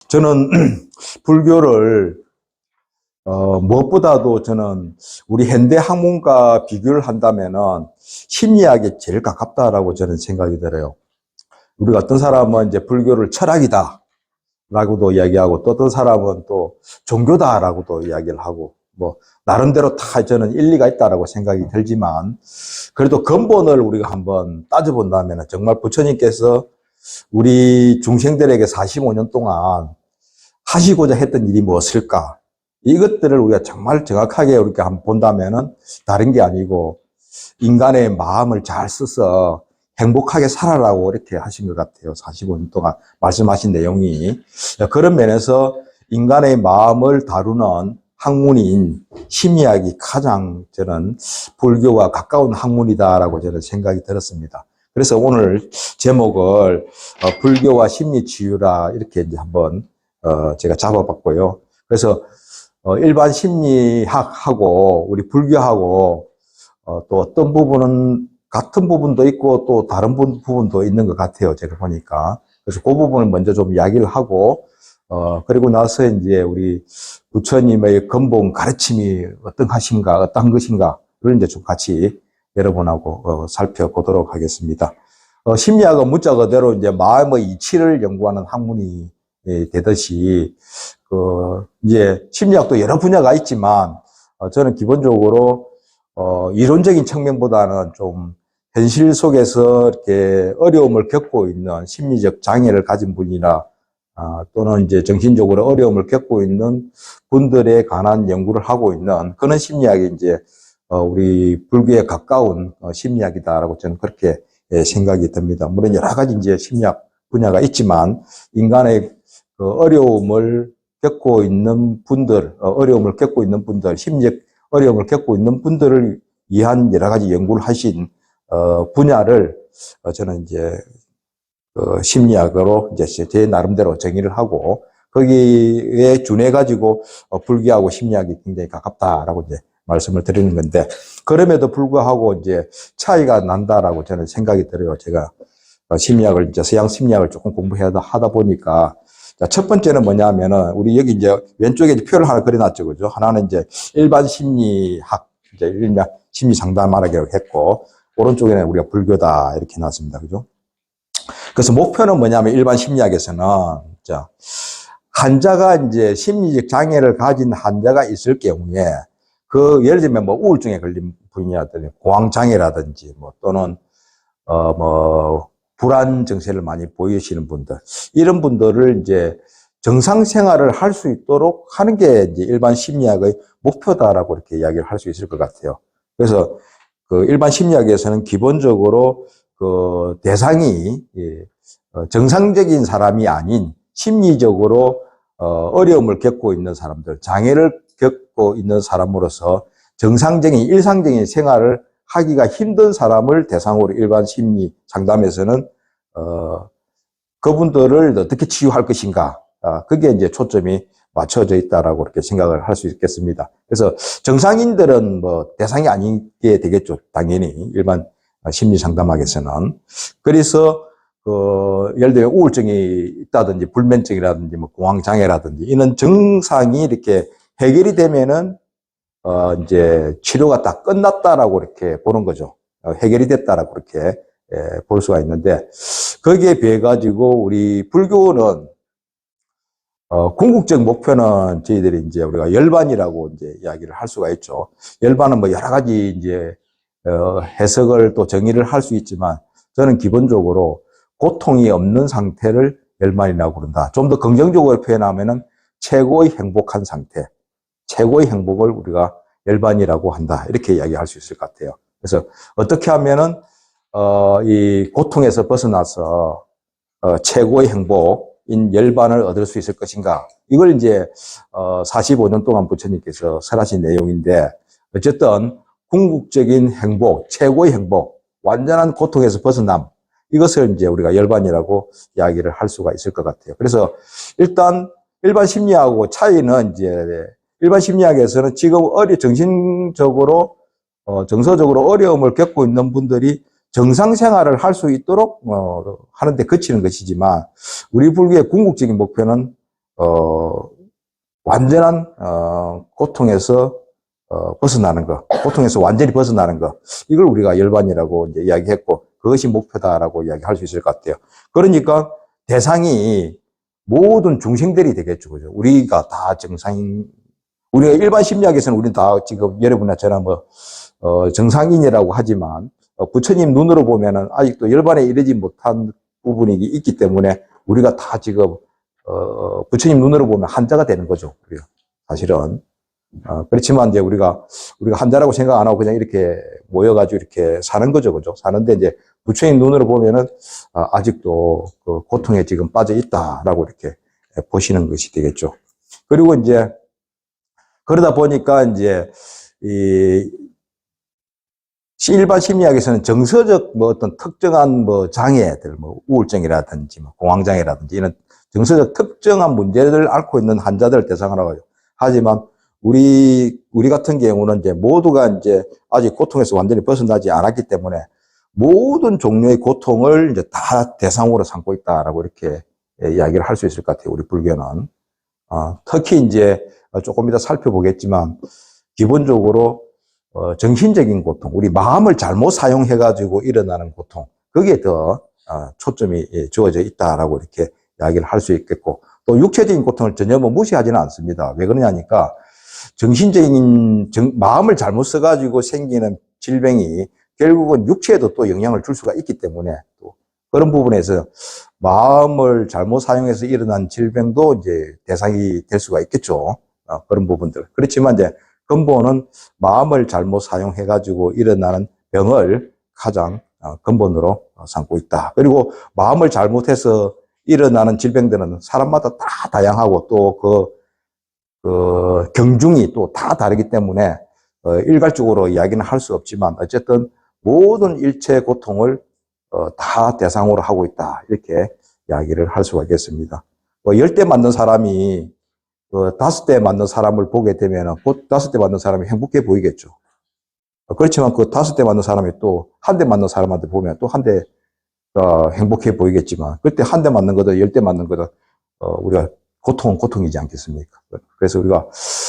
저는 불교를 무엇보다도 저는 우리 현대 학문과 비교를 한다면은 심리학에 제일 가깝다라고 저는 생각이 들어요. 우리가 어떤 사람은 이제 불교를 철학이다라고도 이야기하고 또 어떤 사람은 또 종교다라고도 이야기를 하고 뭐 나름대로 다 저는 일리가 있다라고 생각이 들지만 그래도 근본을 우리가 한번 따져본다면 정말 부처님께서 우리 중생들에게 45년 동안 하시고자 했던 일이 무엇일까? 이것들을 우리가 정말 정확하게 우리가 한번 본다면은 다른 게 아니고 인간의 마음을 잘 써서 행복하게 살아라고 이렇게 하신 것 같아요. 45년 동안 말씀하신 내용이. 그런 면에서 인간의 마음을 다루는 학문인 심리학이 가장 저는 불교와 가까운 학문이다라고 저는 생각이 들었습니다. 그래서 오늘 제목을 불교와 심리치유라 이렇게 이제 한번 제가 잡아봤고요. 그래서 일반 심리학하고 우리 불교하고 또 어떤 부분은 같은 부분도 있고 또 다른 부분도 있는 것 같아요. 제가 보니까. 그래서 그 부분을 먼저 좀 이야기를 하고 그리고 나서 이제 우리 부처님의 근본 가르침이 어떤 것인가를 이제 좀 같이 여러분하고 살펴보도록 하겠습니다. 심리학은 문자 그대로 이제 마음의 이치를 연구하는 학문이 되듯이 이제 심리학도 여러 분야가 있지만 저는 기본적으로 이론적인 측면보다는 좀 현실 속에서 이렇게 어려움을 겪고 있는 심리적 장애를 가진 분이나 또는 이제 정신적으로 어려움을 겪고 있는 분들에 관한 연구를 하고 있는 그런 심리학이 이제 우리 불교에 가까운 심리학이다라고 저는 그렇게 생각이 듭니다. 물론 여러 가지 이제 심리학 분야가 있지만 인간의 어려움을 겪고 있는 분들, 심리적 어려움을 겪고 있는 분들을 위한 여러 가지 연구를 하신 분야를 저는 이제 심리학으로 이제 제 나름대로 정의를 하고 거기에 준해 가지고 불교하고 심리학이 굉장히 가깝다라고 이제 말씀을 드리는 건데 그럼에도 불구하고 이제 차이가 난다라고 저는 생각이 들어요. 제가 심리학을 이제 서양 심리학을 조금 공부하다 보니까 자, 첫 번째는 뭐냐면은 우리 여기 이제 왼쪽에 이제 표를 하나 그려놨죠, 그죠? 하나는 이제 일반 심리학, 이제 일반 심리 상담하라고 했고 오른쪽에는 우리가 불교다 이렇게 놨습니다, 그죠? 그래서 목표는 뭐냐면 일반 심리학에서는 자 환자가 이제 심리적 장애를 가진 환자가 있을 경우에 예를 들면 뭐 우울증에 걸린 분이라든지 공황 장애라든지 뭐 또는 불안 증세를 많이 보이시는 분들, 이런 분들을 이제 정상 생활을 할 수 있도록 하는 게 이제 일반 심리학의 목표다라고 이렇게 이야기를 할 수 있을 것 같아요. 그래서 일반 심리학에서는 기본적으로 대상이 정상적인 사람이 아닌 심리적으로 어려움을 겪고 있는 사람들, 장애를 겪고 있는 사람으로서 정상적인 일상적인 생활을 하기가 힘든 사람을 대상으로 일반 심리 상담에서는 그분들을 어떻게 치유할 것인가, 그게 이제 초점이 맞춰져 있다라고 이렇게 생각을 할 수 있겠습니다. 그래서 정상인들은 뭐 대상이 아니게 되겠죠, 당연히 일반 심리 상담학에서는. 그래서 예를 들어 우울증이 있다든지 불면증이라든지 뭐 공황 장애라든지 이런 증상이 이렇게 해결이 되면은 이제 치료가 다 끝났다라고 이렇게 보는 거죠. 해결이 됐다라고 이렇게 볼 수가 있는데 거기에 비해 가지고 우리 불교는 궁극적 목표는 저희들이 이제 우리가 열반이라고 이제 이야기를 할 수가 있죠. 열반은 뭐 여러 가지 이제 해석을 또 정의를 할 수 있지만 저는 기본적으로 고통이 없는 상태를 열반이라고 그런다. 좀 더 긍정적으로 표현하면은 최고의 행복한 상태, 최고의 행복을 우리가 열반이라고 한다. 이렇게 이야기할 수 있을 것 같아요. 그래서 어떻게 하면은 이 고통에서 벗어나서 최고의 행복인 열반을 얻을 수 있을 것인가. 이걸 이제 45년 동안 부처님께서 설하신 내용인데 어쨌든 궁극적인 행복, 최고의 행복, 완전한 고통에서 벗어남, 이것을 이제 우리가 열반이라고 이야기를 할 수가 있을 것 같아요. 그래서 일단 일반 심리학하고 차이는 이제 일반 심리학에서는 지금 정신적으로 정서적으로 어려움을 겪고 있는 분들이 정상 생활을 할 수 있도록 하는데 그치는 것이지만 우리 불교의 궁극적인 목표는 완전한, 고통에서, 벗어나는 거, 고통에서 완전히 벗어나는 거, 이걸 우리가 열반이라고 이제 이야기했고, 그것이 목표다라고 이야기할 수 있을 것 같아요. 그러니까 대상이 모든 중생들이 되겠죠. 그죠? 우리가 다 우리가 일반 심리학에서는 우리 다 지금 여러분이나 저나 정상인이라고 하지만, 부처님 눈으로 보면은 아직도 열반에 이르지 못한 부분이 있기 때문에 우리가 다 지금, 부처님 눈으로 보면 한자가 되는 거죠. 우리가 사실은. 그렇지만 이제 우리가 한자라고 생각 안 하고 그냥 이렇게 모여가지고 이렇게 사는 거죠. 그죠? 사는데 이제 부처님 눈으로 보면은, 아직도 그 고통에 지금 빠져 있다라고 이렇게 보시는 것이 되겠죠. 그리고 이제, 그러다 보니까 이제, 일반 심리학에서는 정서적 어떤 특정한 장애들, 우울증이라든지 공황장애라든지 이런 정서적 특정한 문제를 앓고 있는 환자들을 대상으로 하죠. 하지만 우리 같은 경우는 이제 모두가 이제 아직 고통에서 완전히 벗어나지 않았기 때문에 모든 종류의 고통을 이제 다 대상으로 삼고 있다라고 이렇게 이야기를 할 수 있을 것 같아요. 우리 불교는. 특히 이제 조금 이따 살펴보겠지만 기본적으로 정신적인 고통, 우리 마음을 잘못 사용해가지고 일어나는 고통, 거기에 더 초점이 주어져 있다라고 이렇게 이야기를 할 수 있겠고, 또 육체적인 고통을 전혀 무시하지는 않습니다. 왜 그러냐니까, 마음을 잘못 써가지고 생기는 질병이 결국은 육체에도 또 영향을 줄 수가 있기 때문에, 또 그런 부분에서 마음을 잘못 사용해서 일어난 질병도 이제 대상이 될 수가 있겠죠. 그런 부분들. 그렇지만 이제 근본은 마음을 잘못 사용해가지고 일어나는 병을 가장 근본으로 삼고 있다. 그리고 마음을 잘못해서 일어나는 질병들은 사람마다 다 다양하고 또 그 경중이 또 다 다르기 때문에 일괄적으로 이야기는 할 수 없지만 어쨌든 모든 일체 고통을 다 대상으로 하고 있다. 이렇게 이야기를 할 수가 있겠습니다. 10대 맞는 사람이 5대 맞는 사람을 보게 되면 곧 5대 맞는 사람이 행복해 보이겠죠. 그렇지만 그 5대 맞는 사람이 또 1대 맞는 사람한테 보면 또 1대가 행복해 보이겠지만 그때 1대 맞는 거다 10대 맞는 거다 우리가 고통이지 않겠습니까? 그래서 우리가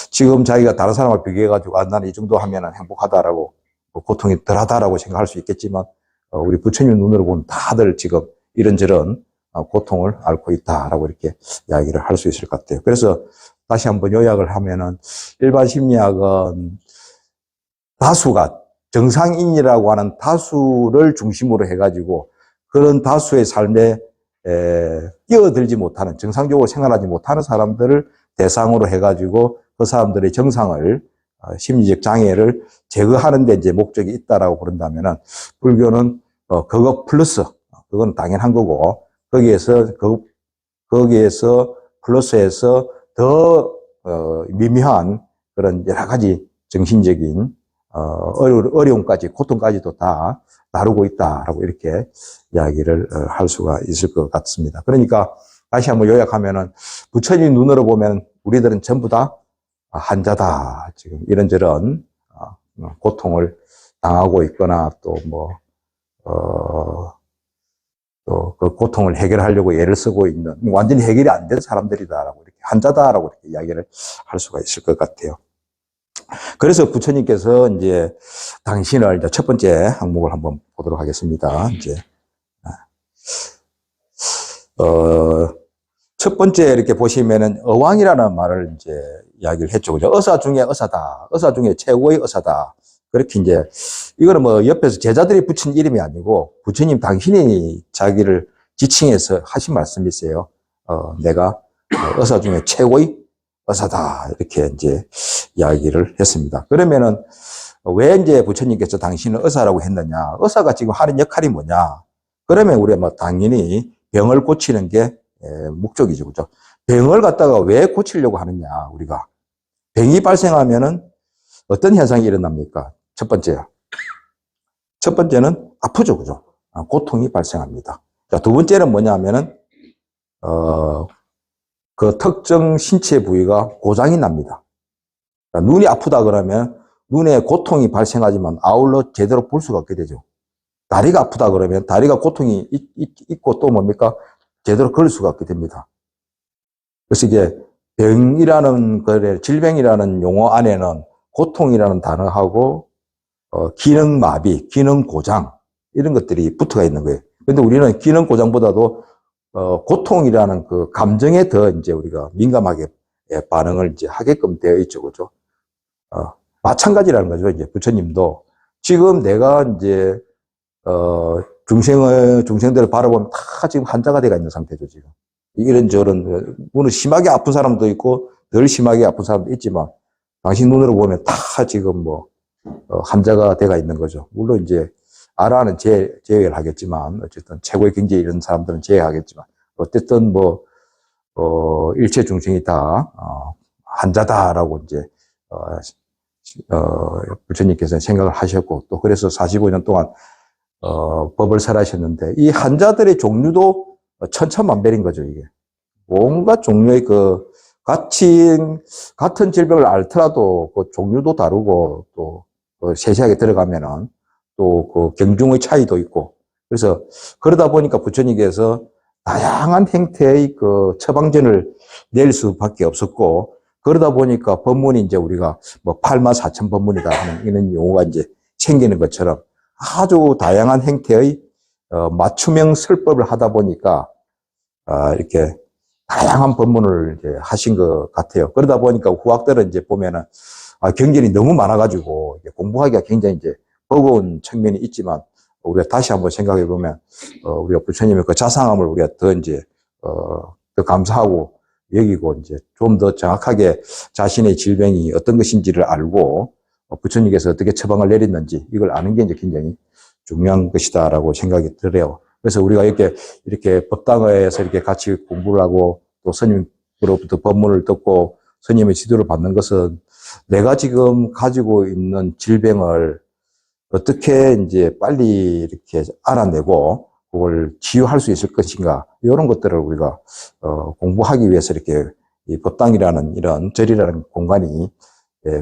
지금 자기가 다른 사람을 비교해가지고 나는 이 정도 하면 행복하다라고 고통이 덜하다라고 생각할 수 있겠지만 우리 부처님 눈으로 보면 다들 지금 이런저런 고통을 앓고 있다라고 이렇게 이야기를 할 수 있을 것 같아요. 그래서 다시 한번 요약을 하면은 일반 심리학은 다수가 정상인이라고 하는 다수를 중심으로 해가지고 그런 다수의 삶에 끼어들지 못하는 정상적으로 생활하지 못하는 사람들을 대상으로 해가지고 그 사람들의 정상을 심리적 장애를 제거하는 데 이제 목적이 있다라고 그런다면은 불교는 그거 플러스 그건 당연한 거고 거기에서 플러스해서 더 미묘한 그런 여러 가지 정신적인 어려움까지 고통까지도 다 다루고 있다라고 이렇게 이야기를 할 수가 있을 것 같습니다. 그러니까 다시 한번 요약하면은 부처님 눈으로 보면 우리들은 전부 다 환자다. 지금 이런저런 고통을 당하고 있거나 또 또 그 고통을 해결하려고 애를 쓰고 있는 완전히 해결이 안 된 사람들이다라고 이렇게 환자다라고 이렇게 이야기를 할 수가 있을 것 같아요. 그래서 부처님께서 이제 당신을 이제 첫 번째 항목을 한번 보도록 하겠습니다. 이제 첫 번째 이렇게 보시면은 어왕이라는 말을 이제 이야기를 했죠. 그죠? 의사 중에 의사다. 의사 중에 최고의 의사다. 그렇게 이제 이거는 옆에서 제자들이 붙인 이름이 아니고 부처님 당신이 자기를 지칭해서 하신 말씀이세요. 내가 의사 중에 최고의 의사다. 이렇게 이제 이야기를 했습니다. 그러면은 왜 이제 부처님께서 당신은 의사라고 했느냐? 의사가 지금 하는 역할이 뭐냐? 그러면 우리가 당연히 병을 고치는 게 목적이죠. 그죠? 병을 갖다가 왜 고치려고 하느냐? 우리가 병이 발생하면은 어떤 현상이 일어납니까? 첫 번째는 아프죠. 그죠? 고통이 발생합니다. 자, 두 번째는 뭐냐면은 그 특정 신체 부위가 고장이 납니다. 눈이 아프다 그러면 눈에 고통이 발생하지만 아울러 제대로 볼 수가 없게 되죠. 다리가 아프다 그러면 다리가 고통이 있고 또 뭡니까? 제대로 걸을 수가 없게 됩니다. 그래서 이게 병이라는, 질병이라는 용어 안에는 고통이라는 단어하고, 기능마비, 기능고장, 이런 것들이 붙어가 있는 거예요. 근데 우리는 기능고장보다도, 고통이라는 그 감정에 더 이제 우리가 민감하게 반응을 이제 하게끔 되어 있죠. 그죠? 마찬가지라는 거죠. 이제 부처님도 지금 내가 이제, 중생들을 바라보면 다 지금 환자가 돼가 있는 상태죠, 지금. 이런저런, 물론 심하게 아픈 사람도 있고, 덜 심하게 아픈 사람도 있지만, 당신 눈으로 보면 다 지금 뭐, 환자가 돼가 있는 거죠. 물론 이제, 아라는 제외를 하겠지만, 어쨌든 최고의 경지에 이런 사람들은 제외하겠지만, 어쨌든 뭐, 일체 중생이 다, 환자다라고 이제, 부처님께서는 생각을 하셨고, 또 그래서 45년 동안, 법을 설하셨는데, 이 환자들의 종류도 천차만별인 거죠, 이게. 온갖 종류의 같은 질병을 앓더라도 그 종류도 다르고, 또, 세세하게 들어가면은, 또 그 경중의 차이도 있고, 그래서 그러다 보니까 부처님께서 다양한 형태의 그 처방전을 낼 수밖에 없었고, 그러다 보니까 법문이 이제 우리가 뭐 84,000 법문이다 하는 이런 용어가 이제 생기는 것처럼 아주 다양한 형태의 맞춤형 설법을 하다 보니까 이렇게 다양한 법문을 이제 하신 것 같아요. 그러다 보니까 후학들은 이제 보면은 경전이 너무 많아가지고 공부하기가 굉장히 이제 버거운 측면이 있지만 우리가 다시 한번 생각해 보면 우리가 부처님의 그 자상함을 우리가 더 이제 더 감사하고 여기고 이제 좀 더 정확하게 자신의 질병이 어떤 것인지를 알고 부처님께서 어떻게 처방을 내렸는지 이걸 아는 게 이제 굉장히 중요한 것이다라고 생각이 들어요. 그래서 우리가 이렇게 법당에서 이렇게 같이 공부를 하고 또 스님으로부터 법문을 듣고 스님의 지도를 받는 것은 내가 지금 가지고 있는 질병을 어떻게 이제 빨리 이렇게 알아내고 그걸 치유할 수 있을 것인가 이런 것들을 우리가 공부하기 위해서 이렇게 이 법당이라는 이런 절이라는 공간이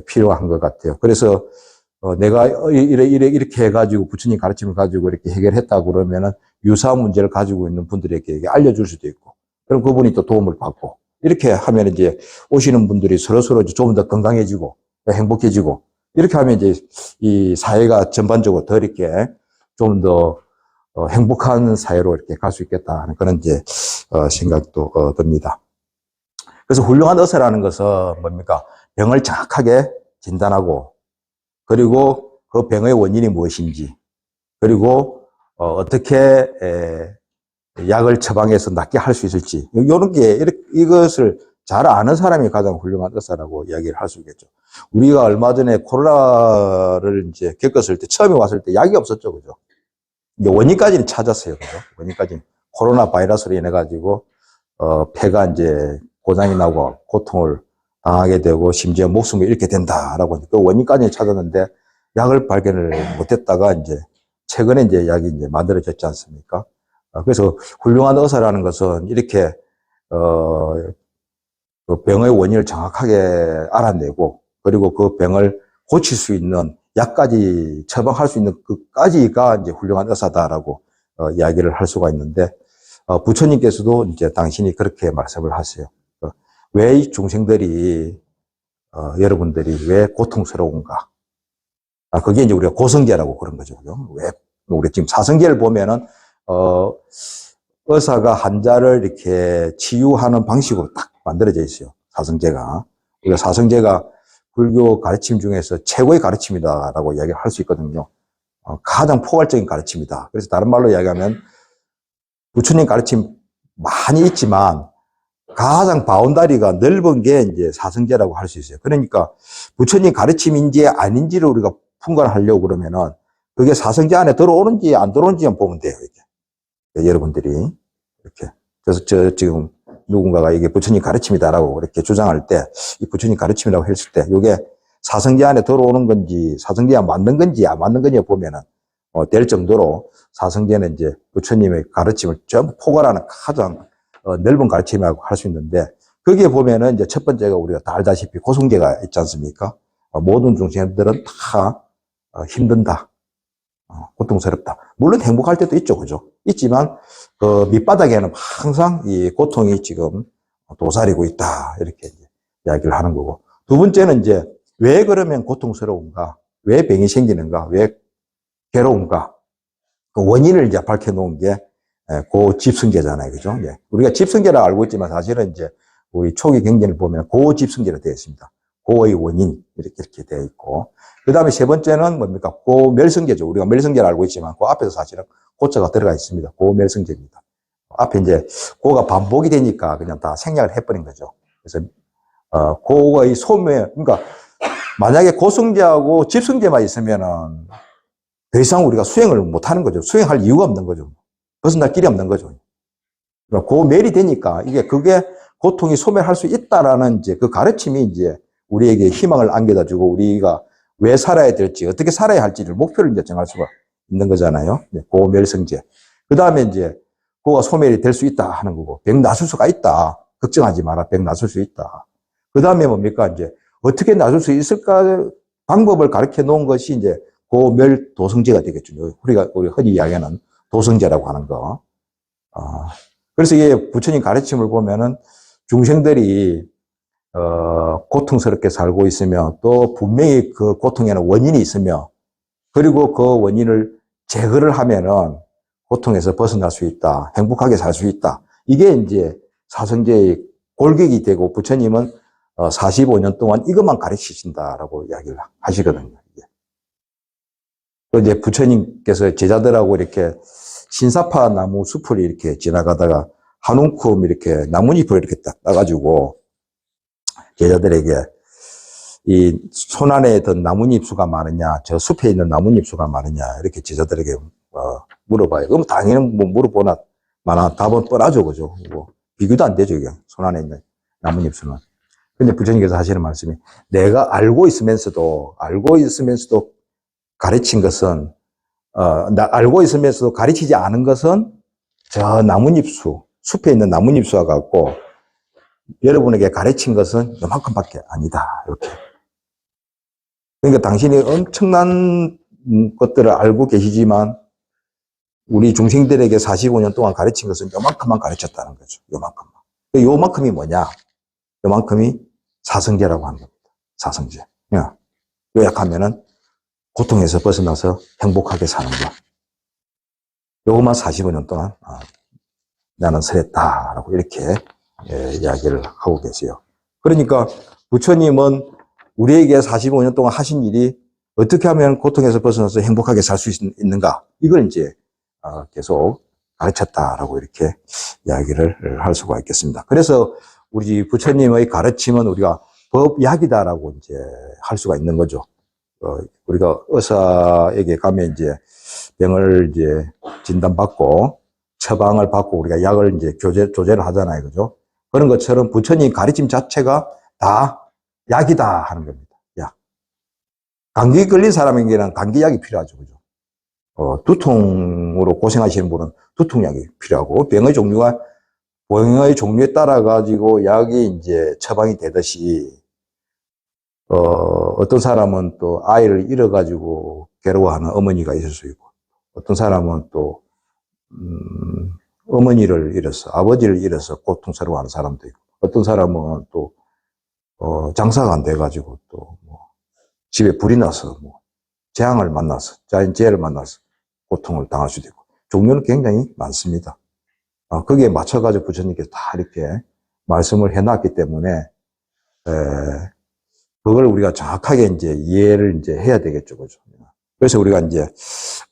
필요한 것 같아요. 그래서 내가 이렇게 해가지고 부처님 가르침을 가지고 이렇게 해결했다 그러면은 유사한 문제를 가지고 있는 분들에게 알려줄 수도 있고, 그럼 그분이 또 도움을 받고, 이렇게 하면 이제 오시는 분들이 서로서로 좀 더 건강해지고, 행복해지고, 이렇게 하면 이제 이 사회가 전반적으로 더 이렇게 좀 더 행복한 사회로 이렇게 갈 수 있겠다 하는 그런 이제 생각도 듭니다. 그래서 훌륭한 의사라는 것은 뭡니까? 병을 정확하게 진단하고, 그리고 그 병의 원인이 무엇인지, 그리고 어떻게 약을 처방해서 낫게 할 수 있을지, 이런 게 이것을 잘 아는 사람이 가장 훌륭한 의사라고 이야기를 할 수 있겠죠. 우리가 얼마 전에 코로나를 이제 겪었을 때, 처음에 왔을 때 약이 없었죠, 그죠? 이제 원인까지는 찾았어요, 그죠? 원인까지는 코로나 바이러스로 인해 가지고 폐가 이제 고장이 나고 고통을 당하게 되고 심지어 목숨을 잃게 된다라고 그 원인까지는 찾았는데 약을 발견을 못했다가 이제 최근에 이제 약이 이제 만들어졌지 않습니까? 그래서 훌륭한 의사라는 것은 이렇게 그 병의 원인을 정확하게 알아내고 그리고 그 병을 고칠 수 있는 약까지 처방할 수 있는 그까지가 이제 훌륭한 의사다라고 이야기를 할 수가 있는데 부처님께서도 이제 당신이 그렇게 말씀을 하세요. 왜 이 중생들이 여러분들이 왜 고통스러운가? 그게 이제 우리가 고성계라고 그런 거죠. 왜 우리 지금 사성계를 보면은 의사가 환자를 이렇게 치유하는 방식으로 딱 만들어져 있어요. 사성제가. 우리가 사성제가 불교 가르침 중에서 최고의 가르침이다라고 이야기를 할 수 있거든요. 가장 포괄적인 가르침이다. 그래서 다른 말로 이야기하면 부처님 가르침 많이 있지만 가장 바운다리가 넓은 게 이제 사성제라고 할 수 있어요. 그러니까 부처님 가르침인지 아닌지를 우리가 분간하려고 그러면은 그게 사성제 안에 들어오는지 안 들어오는지만 보면 돼요. 이게. 여러분들이 이렇게. 그래서 지금 누군가가 이게 부처님 가르침이다라고 이렇게 주장할 때 이 부처님 가르침이라고 했을 때 이게 사성제 안에 들어오는 건지 사성제에 맞는 건지 안 맞는 건지 보면은 될 정도로 사성제는 이제 부처님의 가르침을 전부 포괄하는 가장 넓은 가르침이라고 할 수 있는데 거기에 보면은 이제 첫 번째가 우리가 다 알다시피 고성제가 있지 않습니까? 모든 중생들은 다 힘든다. 고통스럽다. 물론 행복할 때도 있죠. 그죠? 있지만, 그 밑바닥에는 항상 이 고통이 지금 도사리고 있다. 이렇게 이제 이야기를 하는 거고. 두 번째는 이제 왜 그러면 고통스러운가? 왜 병이 생기는가? 왜 괴로운가? 그 원인을 이제 밝혀놓은 게 고집성계잖아요. 그죠? 예. 우리가 집성계라고 알고 있지만 사실은 이제 우리 초기 경전을 보면 고집성계로 되어 있습니다. 고의 원인 이렇게 되어 있고. 그 다음에 세 번째는 뭡니까? 고멸성계죠. 우리가 멸성계를 알고 있지만 그 앞에서 사실은 고자가 들어가 있습니다. 고멸성계입니다. 앞에 이제 고가 반복이 되니까 그냥 다 생략을 해버린 거죠. 그래서 고의 소멸, 그러니까 만약에 고성계하고 집성계만 있으면은 더 이상 우리가 수행을 못 하는 거죠. 수행할 이유가 없는 거죠. 벗어날 길이 없는 거죠. 그러니까 고멸이 되니까 그게 고통이 소멸할 수 있다라는 이제 그 가르침이 이제 우리에게 희망을 안겨다 주고 우리가 왜 살아야 될지 어떻게 살아야 할지를 목표를 이제 정할 수가 있는 거잖아요. 고멸성제. 그 다음에 이제 고가 소멸이 될 수 있다 하는 거고 병 나술 수가 있다. 걱정하지 마라. 병 나술 수 있다. 그 다음에 뭡니까? 이제 어떻게 나술 수 있을까 방법을 가르쳐 놓은 것이 이제 고멸 도성제가 되겠죠. 우리 흔히 이야기하는 도성제라고 하는 거. 그래서 이게 부처님 가르침을 보면은 중생들이 고통스럽게 살고 있으며 또 분명히 그 고통에는 원인이 있으며 그리고 그 원인을 제거를 하면은 고통에서 벗어날 수 있다. 행복하게 살 수 있다. 이게 이제 사성제의 골격이 되고 부처님은 45년 동안 이것만 가르치신다라고 이야기를 하시거든요. 또 이제 부처님께서 제자들하고 이렇게 신사파 나무 숲을 이렇게 지나가다가 한 움큼 이렇게 나뭇잎을 이렇게 딱 따가지고 제자들에게 이 손안에 든 나뭇잎 수가 많으냐, 저 숲에 있는 나뭇잎 수가 많으냐, 이렇게 제자들에게 물어봐요. 그럼 당연히 뭐 물어보나, 마나 답은 뻔하죠, 그죠? 뭐, 비교도 안 되죠, 이게. 손안에 있는 나뭇잎 수는. 근데 부처님께서 하시는 말씀이, 내가 알고 있으면서도 가르친 것은, 알고 있으면서도 가르치지 않은 것은 저 나뭇잎 수, 숲에 있는 나뭇잎 수와 같고, 여러분에게 가르친 것은 요만큼밖에 아니다. 이렇게. 그러니까 당신이 엄청난 것들을 알고 계시지만 우리 중생들에게 45년 동안 가르친 것은 요만큼만 가르쳤다는 거죠. 요만큼만. 요만큼이 뭐냐? 요만큼이 사성제라고 하는 겁니다. 사성제. 요약하면은 고통에서 벗어나서 행복하게 사는 것. 요것만 45년 동안 나는 설했다라고 이렇게 이야기를 하고 계세요. 그러니까 부처님은 우리에게 45년 동안 하신 일이 어떻게 하면 고통에서 벗어나서 행복하게 살 수 있는가? 이걸 이제 계속 가르쳤다라고 이렇게 이야기를 할 수가 있겠습니다. 그래서 우리 부처님의 가르침은 우리가 법약이다라고 이제 할 수가 있는 거죠. 우리가 의사에게 가면 이제 병을 이제 진단받고 처방을 받고 우리가 약을 이제 조제를 하잖아요. 그죠? 그런 것처럼 부처님 가르침 자체가 다 약이다 하는 겁니다. 약. 감기 걸린 사람에게는 감기약이 필요하죠. 그죠? 두통으로 고생하시는 분은 두통약이 필요하고 병의 종류에 따라 가지고 약이 이제 처방이 되듯이 어떤 사람은 또 아이를 잃어가지고 괴로워하는 어머니가 있을 수 있고 어떤 사람은 또 어머니를 잃어서 아버지를 잃어서 고통스러워하는 사람도 있고 어떤 사람은 또 장사가 안 돼가지고 또 뭐 집에 불이 나서 뭐 재앙을 만나서 재해를 만나서 고통을 당할 수도 있고 종류는 굉장히 많습니다. 거기에 맞춰가지고 부처님께서 다 이렇게 말씀을 해놨기 때문에 그걸 우리가 정확하게 이제 이해를 이제 해야 되겠죠, 그죠? 그래서 우리가 이제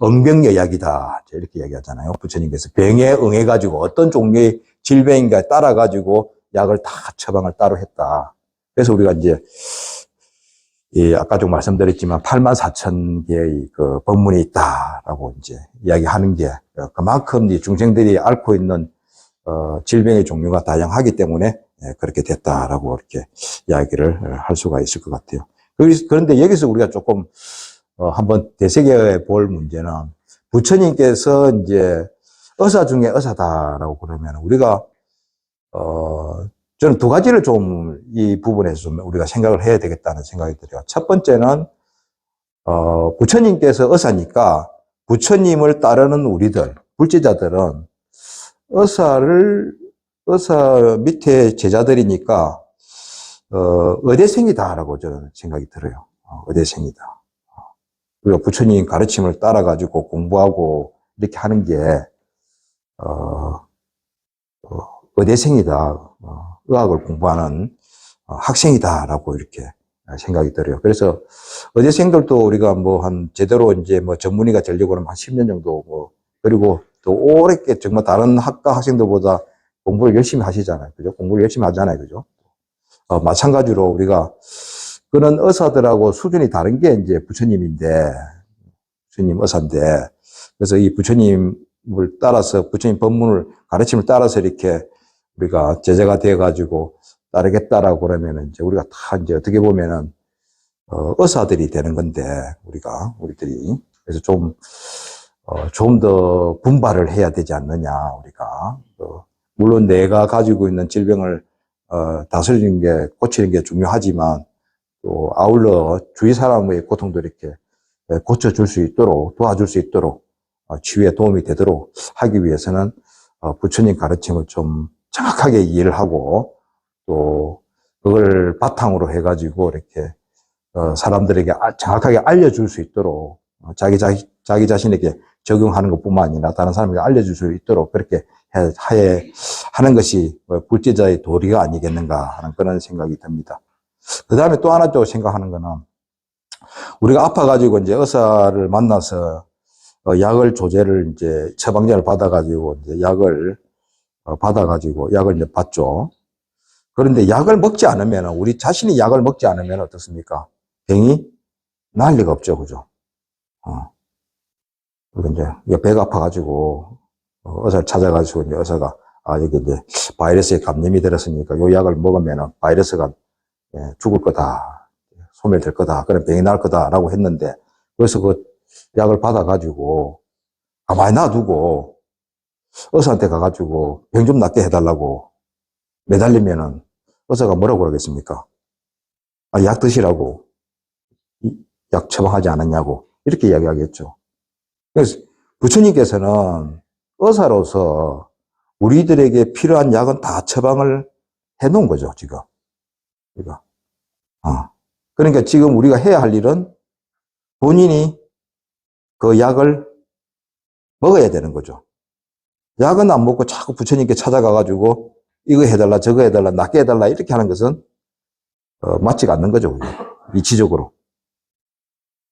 응병여약이다 이렇게 얘기하잖아요. 부처님께서 병에 응해가지고 어떤 종류의 질병인가에 따라가지고 약을 다 처방을 따로 했다. 그래서 우리가 이제 아까 좀 말씀드렸지만 84,000개의 그 법문이 있다라고 이제 이야기하는 게 그만큼 이 중생들이 앓고 있는 질병의 종류가 다양하기 때문에 그렇게 됐다라고 이렇게 이야기를 할 수가 있을 것 같아요. 그런데 여기서 우리가 조금 한번 되새겨 볼 문제는 부처님께서 이제 의사 중에 의사다라고 그러면 우리가 저는 두 가지를 좀 이 부분에서 좀 우리가 생각을 해야 되겠다는 생각이 들어요. 첫 번째는 부처님께서 의사니까 부처님을 따르는 우리들 불제자들은 의사를 의사 밑에 제자들이니까, 의대생이다라고 저는 생각이 들어요. 의대생이다. 우리가 부처님 가르침을 따라가지고 공부하고 이렇게 하는 게, 의대생이다. 의학을 공부하는 학생이다라고 이렇게 생각이 들어요. 그래서 의대생들도 우리가 뭐 한 제대로 이제 뭐 전문의가 되려고 하면 한 10년 정도 뭐, 그리고 또 오랫게 정말 다른 학과 학생들보다 공부를 열심히 하시잖아요. 그죠? 공부를 열심히 하잖아요. 그죠? 마찬가지로 우리가 그런 의사들하고 수준이 다른 게 이제 부처님인데, 부처님 의사인데, 그래서 이 부처님을 따라서, 부처님 법문을, 가르침을 따라서 이렇게 우리가 제자가 되어가지고 따르겠다라고 그러면은 이제 우리가 다 이제 어떻게 보면은, 의사들이 되는 건데, 우리들이. 그래서 좀 더 분발을 해야 되지 않느냐, 우리가. 물론 내가 가지고 있는 질병을, 다스리는 게, 고치는 게 중요하지만, 또 아울러 주위 사람의 고통도 이렇게 고쳐줄 수 있도록, 도와줄 수 있도록, 치유에 도움이 되도록 하기 위해서는 부처님 가르침을 좀 정확하게 이해를 하고, 또 그걸 바탕으로 해가지고 이렇게 사람들에게 정확하게 알려줄 수 있도록, 자기 자신에게 적용하는 것뿐만 아니라 다른 사람에게 알려줄 수 있도록 그렇게 하는 것이 불제자의 도리가 아니겠는가 하는 그런 생각이 듭니다. 그 다음에 또 하나 또 생각하는 거는, 우리가 아파가지고 이제 의사를 만나서 약을 조제를 이제 처방전을 받아가지고 이제 약을 받아가지고 약을 이제 받죠. 그런데 약을 먹지 않으면, 우리 자신이 약을 먹지 않으면 어떻습니까? 병이 날 리가 없죠. 그죠? 그리고 이제 배가 아파가지고 의사를 찾아가지고 이제 의사가 여기 이제 바이러스에 감염이 들었으니까 요 약을 먹으면 바이러스가 죽을 거다. 소멸될 거다. 그런 병이 날 거다라고 했는데, 그래서 그 약을 받아가지고 가만히 놔두고 의사한테 가가지고 병 좀 낫게 해달라고 매달리면은 의사가 뭐라고 그러겠습니까? 약 드시라고, 약 처방하지 않았냐고 이렇게 이야기하겠죠. 그래서 부처님께서는 의사로서 우리들에게 필요한 약은 다 처방을 해놓은 거죠, 지금. 그러니까 지금 우리가 해야 할 일은 본인이 그 약을 먹어야 되는 거죠. 약은 안 먹고 자꾸 부처님께 찾아가가지고 이거 해달라, 저거 해달라, 낫게 해달라 이렇게 하는 것은 맞지가 않는 거죠. 이치적으로.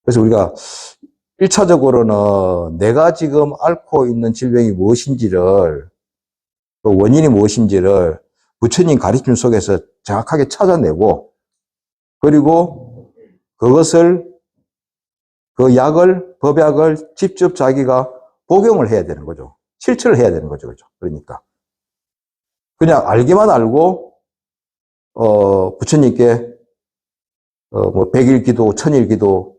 그래서 우리가 1차적으로는 내가 지금 앓고 있는 질병이 무엇인지를, 또 원인이 무엇인지를 부처님 가르침 속에서 정확하게 찾아내고, 그리고 그것을, 그 약을, 법약을 직접 자기가 복용을 해야 되는 거죠. 실천을 해야 되는 거죠. 그죠? 그러니까. 그냥 알기만 알고, 부처님께, 뭐, 100일 기도, 1000일 기도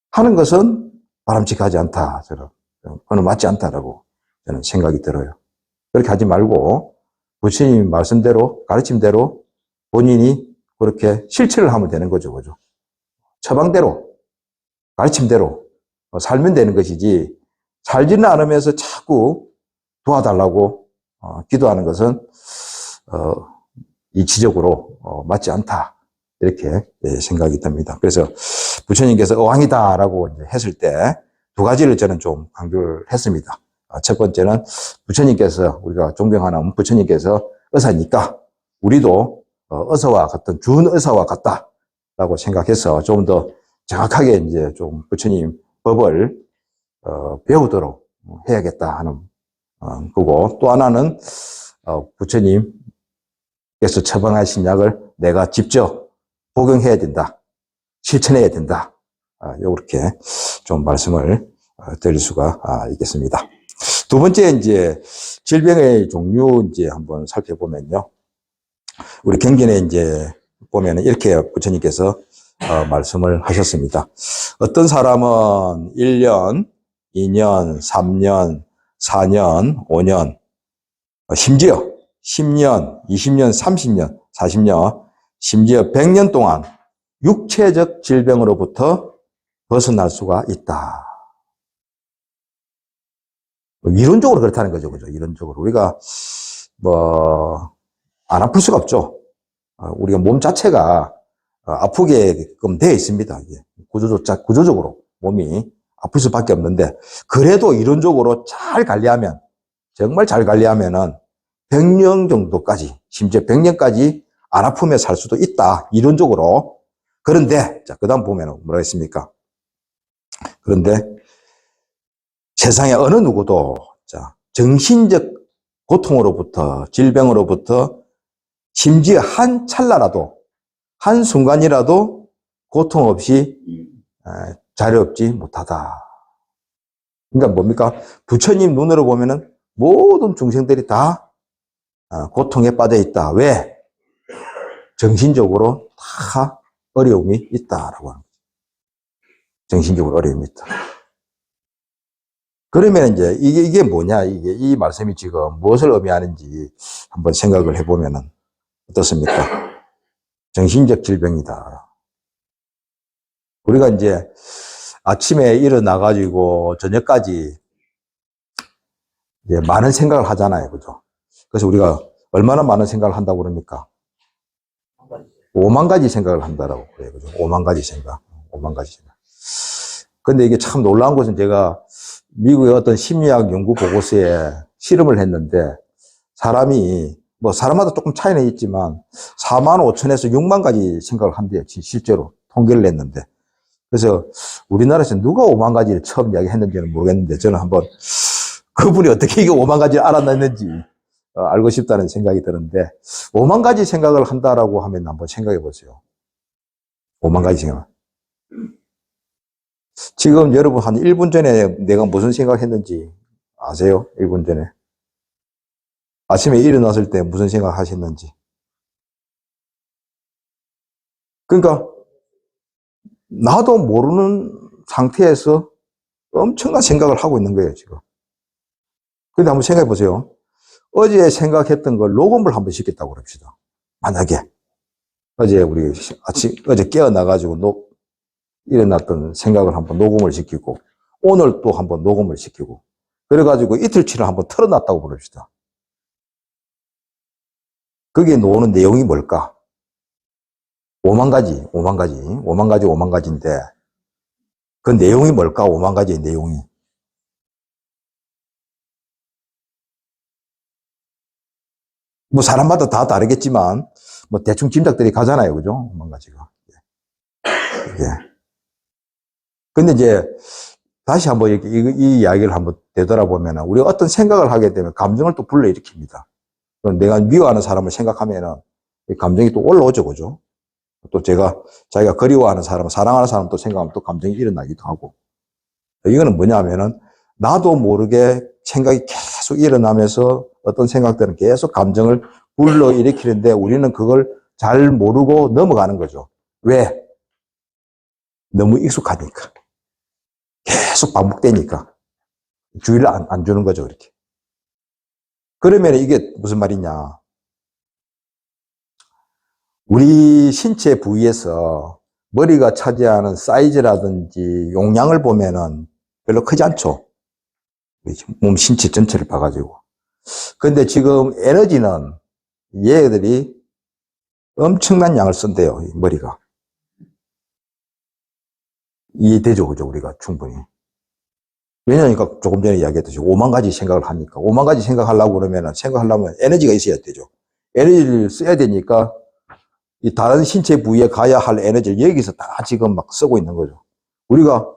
하는 것은 바람직하지 않다. 그건 맞지 않다라고 저는 생각이 들어요. 그렇게 하지 말고, 부처님 말씀대로, 가르침대로 본인이 그렇게 실천을 하면 되는 거죠. 그죠? 처방대로, 가르침대로 살면 되는 것이지, 살지는 않으면서 자꾸 도와달라고 기도하는 것은 이치적으로 맞지 않다. 이렇게 생각이 듭니다. 그래서 부처님께서 어왕이다라고 했을 때 두 가지를 저는 좀 강조를 했습니다. 첫 번째는 부처님께서, 우리가 존경하는 부처님께서 의사니까 우리도 의사와 같은 준의사와 같다라고 생각해서 좀 더 정확하게 이제 좀 부처님 법을 배우도록 해야겠다 하는 거고, 또 하나는 부처님께서 처방하신 약을 내가 직접 복용해야 된다, 실천해야 된다. 이렇게 좀 말씀을 드릴 수가 있겠습니다. 두 번째 이제 질병의 종류 이제 한번 살펴보면요, 우리 경전에 이제 보면은 이렇게 부처님께서 말씀을 하셨습니다. 어떤 사람은 1년, 2년, 3년, 4년, 5년, 심지어 10년, 20년, 30년, 40년, 심지어 100년 동안 육체적 질병으로부터 벗어날 수가 있다. 이론적으로 그렇다는 거죠. 그죠? 이론적으로. 우리가 안 아플 수가 없죠. 우리가 몸 자체가 아프게끔 되어 있습니다. 이게 구조적으로 몸이 아플 수밖에 없는데, 그래도 이론적으로 잘 관리하면, 정말 잘 관리하면은 100년 정도까지, 심지어 100년까지 안 아프며 살 수도 있다. 이론적으로. 그런데, 자, 그 다음 보면 뭐라 했습니까? 그런데 세상에 어느 누구도, 자, 정신적 고통으로부터, 질병으로부터, 심지어 한 찰나라도, 한 순간이라도 고통 없이 자유롭지 못하다. 그러니까 뭡니까? 부처님 눈으로 보면은 모든 중생들이 다 고통에 빠져 있다. 왜? 정신적으로 다 어려움이 있다라고 하는 거죠. 정신적으로 어려움이 있다. 그러면 이제 이게 뭐냐? 이 말씀이 지금 무엇을 의미하는지 한번 생각을 해보면은 어떻습니까? 정신적 질병이다. 우리가 이제 아침에 일어나가지고 저녁까지 이제 많은 생각을 하잖아요. 그죠? 그래서 우리가 얼마나 많은 생각을 한다고 그럽니까? 5만 가지 생각을 한다라고 그래요. 그죠? 5만 가지 생각. 5만 가지 생각. 근데 이게 참 놀라운 것은 제가 미국의 어떤 심리학 연구 보고서에 실험을 했는데, 사람이, 사람마다 조금 차이는 있지만 4만 5천에서 6만 가지 생각을 한대요. 실제로 통계를 냈는데. 그래서 우리나라에서 누가 5만 가지를 처음 이야기했는지는 모르겠는데, 저는 한번 그분이 어떻게 이게 5만 가지를 알아냈는지 알고 싶다는 생각이 드는데, 5만 가지 생각을 한다라고 하면 한번 생각해 보세요. 5만 가지 생각. 지금 여러분 한 1분 전에 내가 무슨 생각했는지 아세요? 1분 전에. 아침에 일어났을 때 무슨 생각 하셨는지. 그러니까 나도 모르는 상태에서 엄청난 생각을 하고 있는 거예요, 지금. 근데 한번 생각해 보세요. 어제 생각했던 걸 녹음을 한번 시켰다고 그럽시다. 만약에 어제 어제 깨어나가지고 일어났던 생각을 한번 녹음을 시키고, 오늘 또 한번 녹음을 시키고, 그래가지고 이틀치를 한번 틀어놨다고 그럽시다. 거기에 나오는 내용이 뭘까? 5만 가지, 5만 가지, 5만 가지, 5만 가지인데, 그 내용이 뭘까? 5만 가지의 내용이. 사람마다 다 다르겠지만, 대충 짐작들이 가잖아요. 그죠? 5만 가지가. 예. 근데 이제, 다시 한번 이 이야기를 한번 되돌아보면, 우리가 어떤 생각을 하게 되면 감정을 또 불러일으킵니다. 내가 미워하는 사람을 생각하면은, 감정이 또 올라오죠. 그죠? 또 자기가 그리워하는 사람, 사랑하는 사람 또 생각하면 또 감정이 일어나기도 하고. 이거는 뭐냐면은, 나도 모르게 생각이 계속 일어나면서 어떤 생각들은 계속 감정을 불러일으키는데, 우리는 그걸 잘 모르고 넘어가는 거죠. 왜? 너무 익숙하니까. 계속 반복되니까. 주의를 안 주는 거죠, 이렇게. 그러면 이게 무슨 말이냐. 우리 신체 부위에서 머리가 차지하는 사이즈라든지 용량을 보면은 별로 크지 않죠. 몸 신체 전체를 봐가지고. 근데 지금 에너지는 얘들이 엄청난 양을 쓴대요, 머리가. 이해되죠, 그죠, 우리가 충분히. 왜냐니까 조금 전에 이야기했듯이 5만 가지 생각을 하니까. 5만 가지 생각하려고 그러면 생각하려면 에너지가 있어야 되죠. 에너지를 써야 되니까 이 다른 신체 부위에 가야 할 에너지를 여기서 다 지금 막 쓰고 있는 거죠. 우리가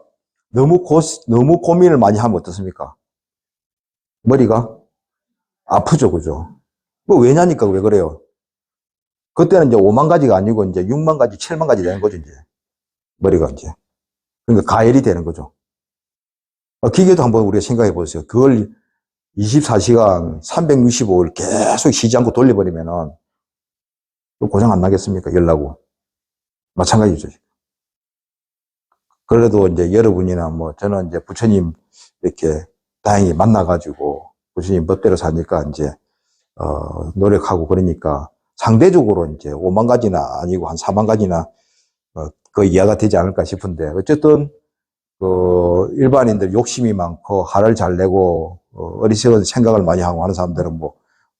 너무 고민을 많이 하면 어떻습니까? 머리가 아프죠, 그죠? 왜냐니까 왜 그래요? 그때는 이제 5만 가지가 아니고 이제 6만 가지, 7만 가지 되는 거죠, 이제. 머리가 이제. 그러니까 가열이 되는 거죠. 기계도 한번 우리가 생각해 보세요. 그걸 24시간 365일 계속 쉬지 않고 돌려버리면은 고장 안 나겠습니까? 열나고. 마찬가지죠. 그래도 이제 여러분이나 저는 이제 부처님 이렇게 다행히 만나가지고 부처님 멋대로 사니까 이제, 노력하고 그러니까 상대적으로 이제 5만 가지나 아니고 한 4만 가지나, 그 이하가 되지 않을까 싶은데, 어쨌든, 일반인들 욕심이 많고, 화를 잘 내고, 어리석은 생각을 많이 하고 하는 사람들은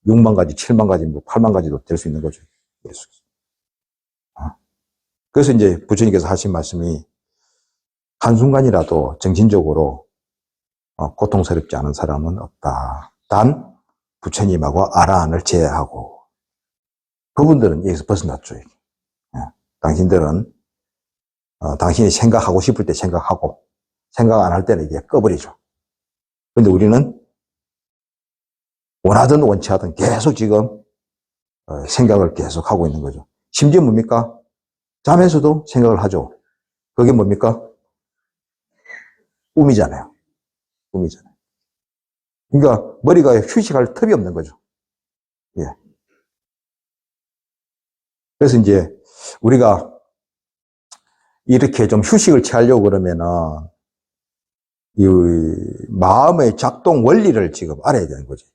6만 가지, 7만 가지, 뭐 8만 가지도 될 수 있는 거죠. 그래서 이제 부처님께서 하신 말씀이 한순간이라도 정신적으로 고통스럽지 않은 사람은 없다. 단 부처님하고 아라한을 제외하고 그분들은 여기서 벗어났죠. 당신들은 당신이 생각하고 싶을 때 생각하고 생각 안 할 때는 이게 꺼버리죠. 근데 우리는 원하든 원치 않든 계속 지금 생각을 계속 하고 있는 거죠. 심지어 뭡니까? 잠에서도 생각을 하죠. 그게 뭡니까? 꿈이잖아요. 꿈이잖아요. 그러니까 머리가 휴식할 틈이 없는 거죠. 예. 그래서 이제 우리가 이렇게 좀 휴식을 취하려고 그러면은 이 마음의 작동 원리를 지금 알아야 되는 거죠.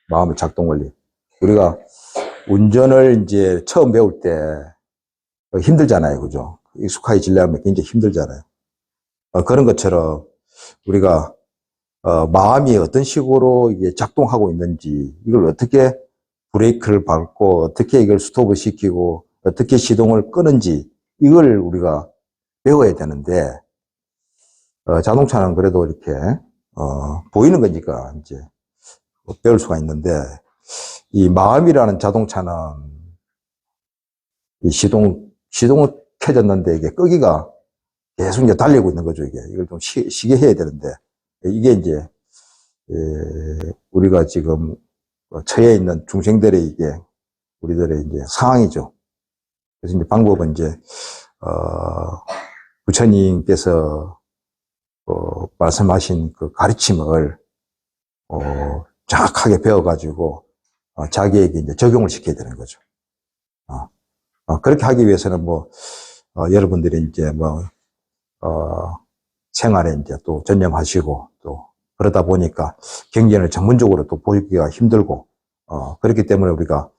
마음의 작동 원리. 우리가 운전을 이제 처음 배울 때 힘들잖아요. 그죠? 익숙해지려면 굉장히 힘들잖아요. 그런 것처럼 우리가 마음이 어떤 식으로 이게 작동하고 있는지 이걸 어떻게 브레이크를 밟고 어떻게 이걸 스톱을 시키고 어떻게 시동을 끄는지 이걸 우리가 배워야 되는데 자동차는 그래도 이렇게 보이는 거니까 이제 배울 수가 있는데 이 마음이라는 자동차는 이 시동은 켜졌는데 이게 끄기가 계속 이제 달리고 있는 거죠. 이걸 좀 쉬게 해야 되는데 이게 이제 우리가 지금 처해 있는 중생들의 이게 우리들의 이제 상황이죠. 그래서 이제 방법은 이제 부처님께서 말씀하신 그 가르침을 정확하게 배워가지고 자기에게 이제 적용을 시켜야 되는 거죠. 그렇게 하기 위해서는 뭐 여러분들이 이제 뭐 생활에 이제 또 전념하시고 또 그러다 보니까 경전을 전문적으로 또 보기가 힘들고 그렇기 때문에 우리가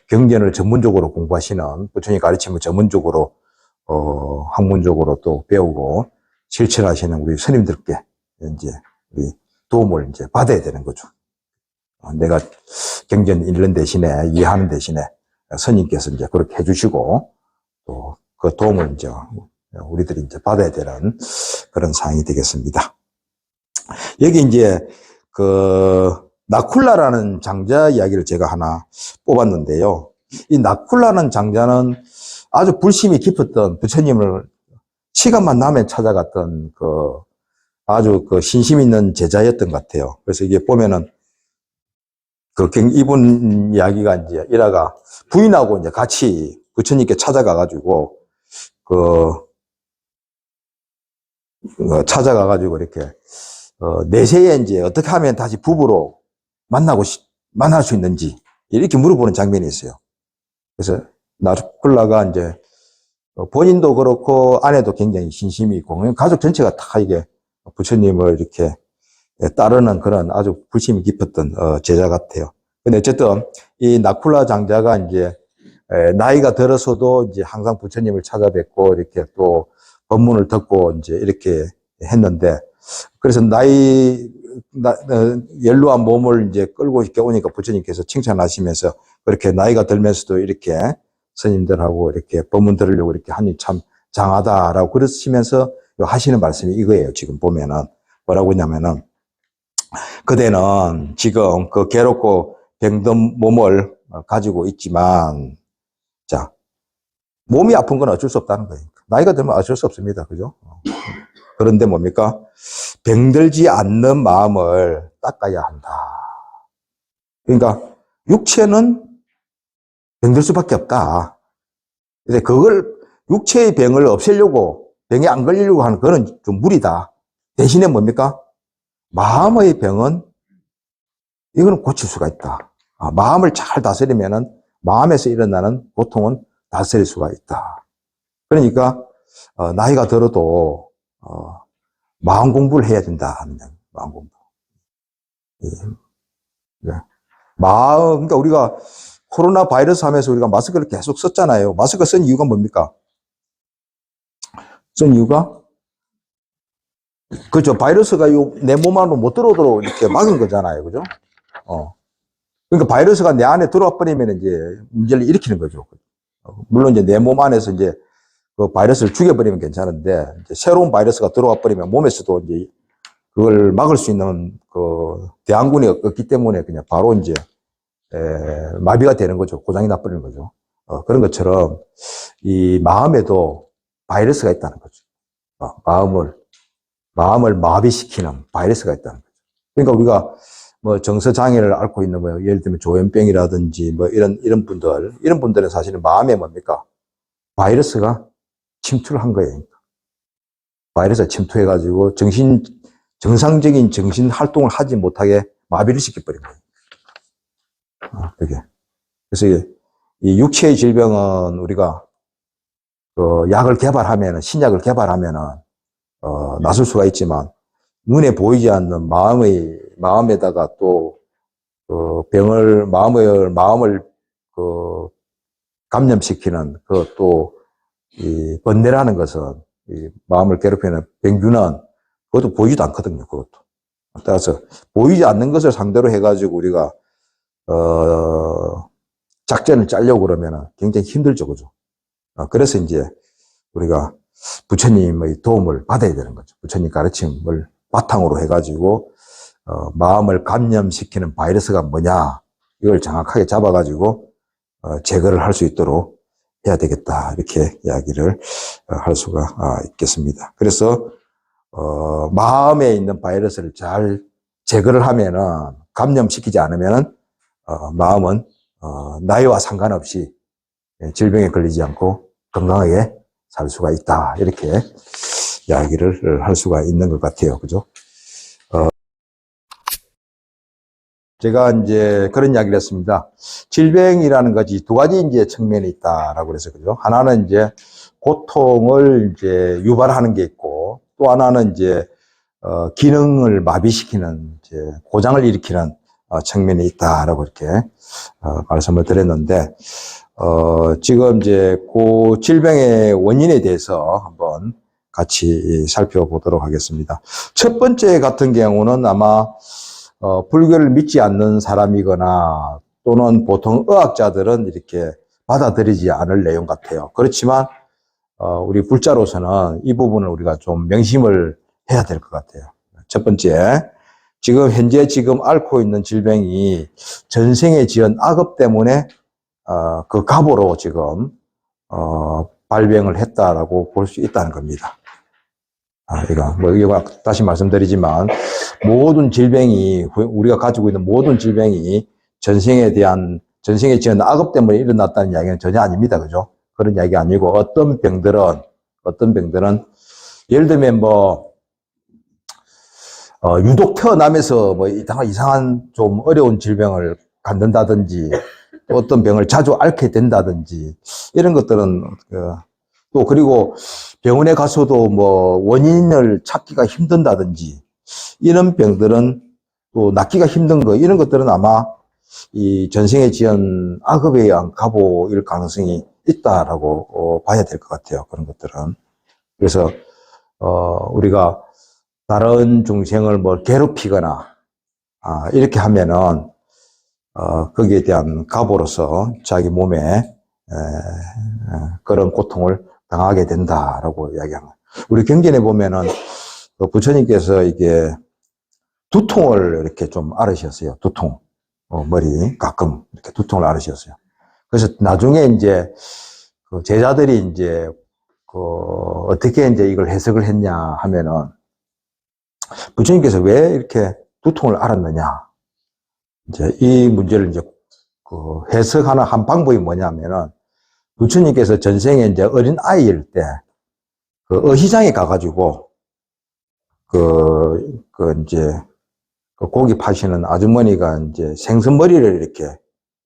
경전을 전문적으로 공부하시는 부처님 가르침을 전문적으로 학문적으로 또 배우고 실천하시는 우리 스님들께 이제 우리 도움을 이제 받아야 되는 거죠. 내가 경전 읽는 대신에 이해하는 대신에 스님께서 이제 그렇게 해주시고 또 그 도움을 이제 우리들이 이제 받아야 되는 그런 상황이 되겠습니다. 여기 이제 그 나쿨라라는 장자 이야기를 제가 하나 뽑았는데요. 이 나쿨라는 장자는 아주 불심이 깊었던 부처님을 시간만 나면 찾아갔던 그 아주 그 신심 있는 제자였던 것 같아요. 그래서 이게 보면은 그 이분 이야기가 이제 일화가 부인하고 이제 같이 부처님께 찾아가가지고 찾아가가지고 이렇게 내세에 이제 어떻게 하면 다시 부부로 만날 수 있는지 이렇게 물어보는 장면이 있어요. 그래서 나쿨라가 이제 본인도 그렇고 아내도 굉장히 신심이 있고 가족 전체가 다 이게 부처님을 이렇게 따르는 그런 아주 불심이 깊었던 제자 같아요. 근데 어쨌든 이 나쿨라 장자가 이제 나이가 들어서도 이제 항상 부처님을 찾아뵙고 이렇게 또 법문을 듣고 이제 이렇게 했는데 그래서 연로한 몸을 이제 끌고 이렇게 오니까 부처님께서 칭찬하시면서 그렇게 나이가 들면서도 이렇게 스님들하고 이렇게 법문 들으려고 이렇게 하니 참 장하다라고 그러시면서 하시는 말씀이 이거예요. 지금 보면은 뭐라고 했냐면은 그대는 지금 그 괴롭고 병든 몸을 가지고 있지만 자 몸이 아픈 건 어쩔 수 없다는 거예요. 나이가 들면 어쩔 수 없습니다. 그죠? 그런데 뭡니까? 병들지 않는 마음을 닦아야 한다. 그러니까 육체는 병들 수밖에 없다. 근데 그걸 육체의 병을 없애려고 병에 안 걸리려고 하는 그건 좀 무리다. 대신에 뭡니까? 마음의 병은 이거는 고칠 수가 있다. 마음을 잘 다스리면은 마음에서 일어나는 고통은 다스릴 수가 있다. 그러니까 나이가 들어도 마음 공부를 해야 된다 하는 거예요. 마음 공부. 예. 네. 그러니까 우리가 코로나 바이러스 하면서 우리가 마스크를 계속 썼잖아요. 마스크 쓴 이유가 뭡니까? 쓴 이유가 그죠. 바이러스가 내 몸 안으로 못 들어오도록 이렇게 막은 거잖아요. 그죠? 그러니까 바이러스가 내 안에 들어와 버리면 이제 문제를 일으키는 거죠. 물론 이제 내 몸 안에서 이제 그 바이러스를 죽여버리면 괜찮은데, 이제 새로운 바이러스가 들어와 버리면 몸에서도 이제 그걸 막을 수 있는 그 대항군이 없기 때문에 그냥 바로 이제 마비가 되는 거죠. 고장이 나버리는 거죠. 그런 것처럼 이 마음에도 바이러스가 있다는 거죠. 마음을 마비시키는 바이러스가 있다는 거죠. 그러니까 우리가 뭐 정서장애를 앓고 있는 뭐 예를 들면 조현병이라든지 뭐 이런 분들은 사실은 마음에 뭡니까? 바이러스가 침투를 한 거예요. 바이러스가 침투해가지고 정상적인 정신 활동을 하지 못하게 마비를 시켜버린 거예요. 그게. 그래서 이 육체의 질병은 우리가 그 약을 개발하면은, 신약을 개발하면은, 나설 수가 있지만, 눈에 보이지 않는 마음에다가 또, 마음을, 감염시키는, 이 번뇌라는 것은, 이 마음을 괴롭히는 병균은, 그것도 보이지도 않거든요, 그것도. 따라서, 보이지 않는 것을 상대로 해가지고 우리가, 작전을 짜려고 그러면은 굉장히 힘들죠, 그죠? 그래서 이제 우리가 부처님의 도움을 받아야 되는 거죠. 부처님 가르침을 바탕으로 해가지고, 마음을 감염시키는 바이러스가 뭐냐, 이걸 정확하게 잡아가지고, 제거를 할 수 있도록 해야 되겠다. 이렇게 이야기를 할 수가 있겠습니다. 그래서, 마음에 있는 바이러스를 잘 제거를 하면은, 감염시키지 않으면은, 마음은, 나이와 상관없이 질병에 걸리지 않고 건강하게 살 수가 있다. 이렇게 이야기를 할 수가 있는 것 같아요. 그죠? 제가 이제 그런 이야기를 했습니다. 질병이라는 것이 두 가지 이제 측면이 있다라고 그래서 그죠? 하나는 이제 고통을 이제 유발하는 게 있고, 또 하나는 이제 기능을 마비시키는 이제 고장을 일으키는 측면이 있다라고 이렇게 말씀을 드렸는데, 지금 이제 그 질병의 원인에 대해서 한번 같이 살펴보도록 하겠습니다. 첫 번째 같은 경우는 아마 불교를 믿지 않는 사람이거나 또는 보통 의학자들은 이렇게 받아들이지 않을 내용 같아요. 그렇지만 우리 불자로서는 이 부분을 우리가 좀 명심을 해야 될 것 같아요. 첫 번째, 현재 앓고 있는 질병이 전생에 지은 악업 때문에 그 갑오로 지금 발병을 했다라고 볼 수 있다는 겁니다. 이거 다시 말씀드리지만 모든 질병이, 우리가 가지고 있는 모든 질병이 전생에 지은 악업 때문에 일어났다는 이야기는 전혀 아닙니다. 그죠? 그런 이야기 아니고 어떤 병들은 예를 들면 유독 태어나면서 이상한 좀 어려운 질병을 갖는다든지, 어떤 병을 자주 앓게 된다든지, 이런 것들은, 또 그리고 병원에 가서도 원인을 찾기가 힘든다든지, 이런 병들은 또 낫기가 힘든 거, 이런 것들은 아마 이 전생에 지은 악업에 의한 갑오일 가능성이 있다라고 봐야 될 것 같아요. 그런 것들은. 그래서, 우리가 다른 중생을 괴롭히거나, 이렇게 하면은, 거기에 대한 갑오로서 자기 몸에, 그런 고통을 당하게 된다라고 이야기합니다. 우리 경전에 보면은, 부처님께서 이게 두통을 이렇게 좀 앓으셨어요. 두통. 머리, 가끔 이렇게 두통을 앓으셨어요. 그래서 나중에 이제, 그 제자들이 이제, 어떻게 이제 이걸 해석을 했냐 하면은, 부처님께서 왜 이렇게 두통을 앓았느냐. 이제 이 문제를 이제 해석하는 한 방법이 뭐냐면은, 부처님께서 전생에 이제 어린 아이일 때, 어시장에 가가지고, 이제, 고기 파시는 아주머니가 이제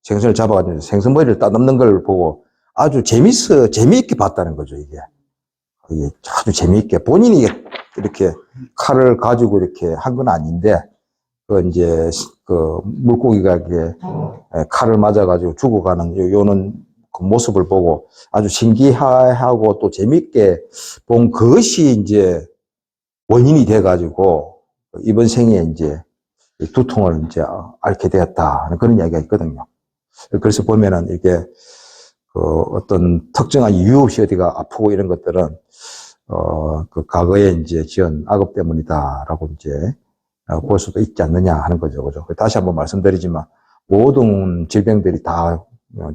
생선을 잡아가지고 생선머리를 따듬는 걸 보고 아주 재미있게 봤다는 거죠, 이게. 이게 아주 재미있게. 본인이 이렇게 칼을 가지고 이렇게 한 건 아닌데, 물고기가 이렇게 칼을 맞아가지고 죽어가는 요는 그 모습을 보고 아주 신기하고 또 재미있게 본 그것이 이제 원인이 돼가지고 이번 생에 이제 이 두통을 이제 앓게 되었다 하는 그런 이야기가 있거든요. 그래서 보면은 이게 그 어떤 특정한 이유 없이 어디가 아프고 이런 것들은 그 과거에 이제 지은 악업 때문이다라고 이제 볼 수도 있지 않느냐 하는 거죠. 그죠? 다시 한번 말씀드리지만 모든 질병들이 다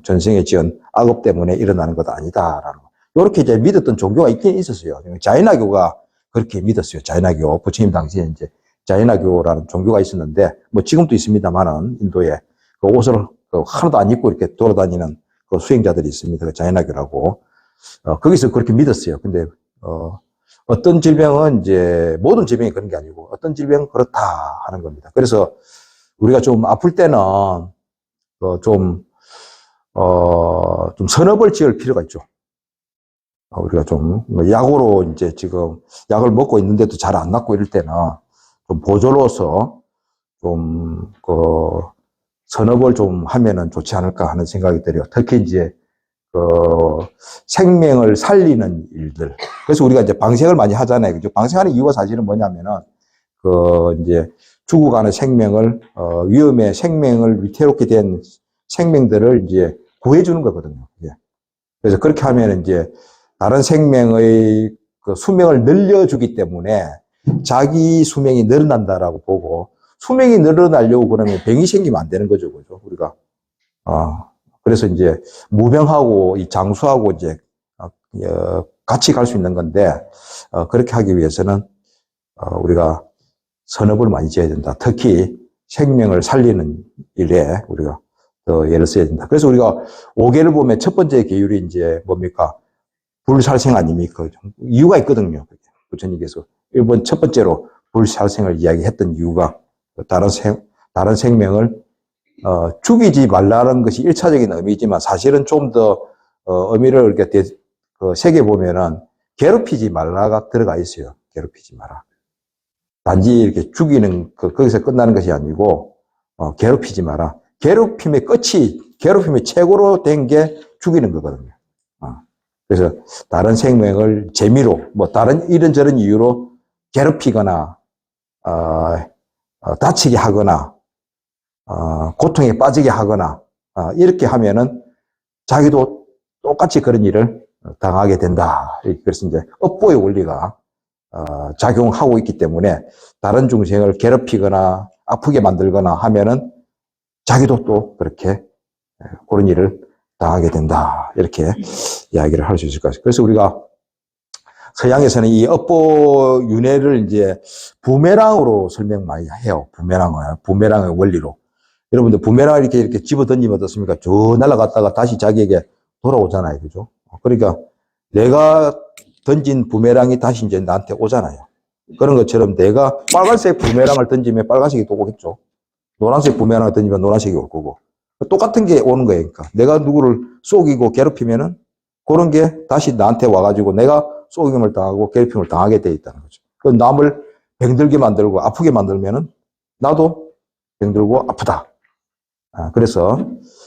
전생에 지은 악업 때문에 일어나는 것 아니다라는 거. 이렇게 이제 믿었던 종교가 있긴 있었어요. 자이나교가 그렇게 믿었어요. 자이나교. 부처님 당시에 이제 자이나교라는 종교가 있었는데, 뭐 지금도 있습니다만은, 인도에 그 옷을 하나도 안 입고 이렇게 돌아다니는 그 수행자들이 있습니다. 그 자이나교라고. 거기서 그렇게 믿었어요. 근데, 어떤 질병은 이제, 모든 질병이 그런 게 아니고, 어떤 질병은 그렇다 하는 겁니다. 그래서 우리가 좀 아플 때는, 좀 선업을 지을 필요가 있죠. 우리가 좀, 약으로 이제 지금 약을 먹고 있는데도 잘 안 낫고 이럴 때는 좀 보조로서 좀, 선업을 좀 하면은 좋지 않을까 하는 생각이 들어요. 특히 이제, 생명을 살리는 일들. 그래서 우리가 이제 방생을 많이 하잖아요. 그죠? 방생하는 이유가 사실은 뭐냐면은, 이제 죽어가는 생명을, 위험에 생명을 위태롭게 된 생명들을 이제 구해주는 거거든요. 예. 그래서 그렇게 하면 이제 다른 생명의 그 수명을 늘려주기 때문에 자기 수명이 늘어난다라고 보고 수명이 늘어나려고 그러면 병이 생기면 안 되는 거죠. 그죠? 우리가. 그래서 이제 무병하고 이 장수하고 이제 같이 갈 수 있는 건데 그렇게 하기 위해서는 우리가 선업을 많이 지어야 된다. 특히 생명을 살리는 일에 우리가 더 애를 써야 된다. 그래서 우리가 5계를 보면 첫 번째 계율이 이제 뭡니까? 불살생 아닙니까? 이유가 있거든요. 부처님께서 일본 첫 번째로 불살생을 이야기했던 이유가 다른 생명을 죽이지 말라는 것이 1차적인 의미지만 사실은 좀 더 의미를 이렇게 세게 보면은 괴롭히지 말라가 들어가 있어요. 괴롭히지 마라. 단지 이렇게 죽이는 거기서 끝나는 것이 아니고 괴롭히지 마라. 괴롭힘의 최고로 된 게 죽이는 거거든요. 그래서 다른 생명을 재미로 뭐 다른 이런저런 이유로 괴롭히거나 다치게 하거나 고통에 빠지게 하거나 이렇게 하면은 자기도 똑같이 그런 일을 당하게 된다. 그래서 이제 업보의 원리가 작용하고 있기 때문에 다른 중생을 괴롭히거나 아프게 만들거나 하면은 자기도 또 그렇게 그런 일을 당하게 된다. 이렇게 이야기를 할 수 있을 것 같아요. 그래서 우리가 서양에서는 이 업보 윤회를 이제 부메랑으로 설명 많이 해요. 부메랑의 원리로. 여러분들 부메랑을 이렇게 집어 던지면 어떻습니까? 저 날아갔다가 다시 자기에게 돌아오잖아요. 그죠? 그러니까 내가 던진 부메랑이 다시 이제 나한테 오잖아요. 그런 것처럼 내가 빨간색 부메랑을 던지면 빨간색이 또 오겠죠. 노란색 부메랑을 던지면 노란색이 올 거고. 똑같은 게 오는 거예요. 그러니까 내가 누구를 속이고 괴롭히면은 그런 게 다시 나한테 와가지고 내가 속임을 당하고 괴롭힘을 당하게 돼 있다는 거죠. 남을 병들게 만들고 아프게 만들면은 나도 병들고 아프다. 그래서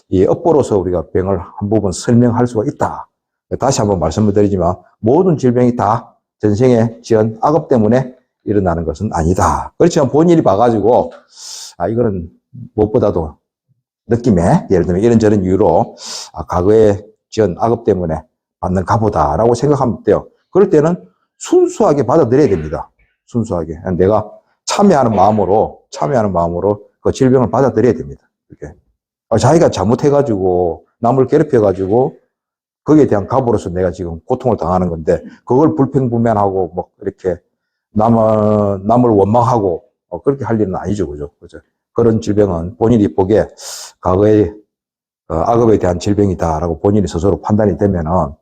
이 업보로서 우리가 병을 한 부분 설명할 수가 있다. 다시 한번 말씀을 드리지만 모든 질병이 다 전생에 지은 악업 때문에 일어나는 것은 아니다. 그렇지만 본인이 봐가지고 이거는 무엇보다도 느낌에 예를 들면 이런저런 이유로 과거에 지은 악업 때문에 받는 가보다라고 생각하면 돼요. 그럴 때는 순수하게 받아들여야 됩니다. 순수하게. 내가 참여하는 마음으로 그 질병을 받아들여야 됩니다. 이렇게. 자기가 잘못해가지고 남을 괴롭혀가지고 거기에 대한 값으로서 내가 지금 고통을 당하는 건데 그걸 불평불만하고 뭐 이렇게 남을 원망하고 그렇게 할 일은 아니죠. 그죠? 그런 질병은 본인이 보기에 과거의 악업에 대한 질병이다라고 본인이 스스로 판단이 되면은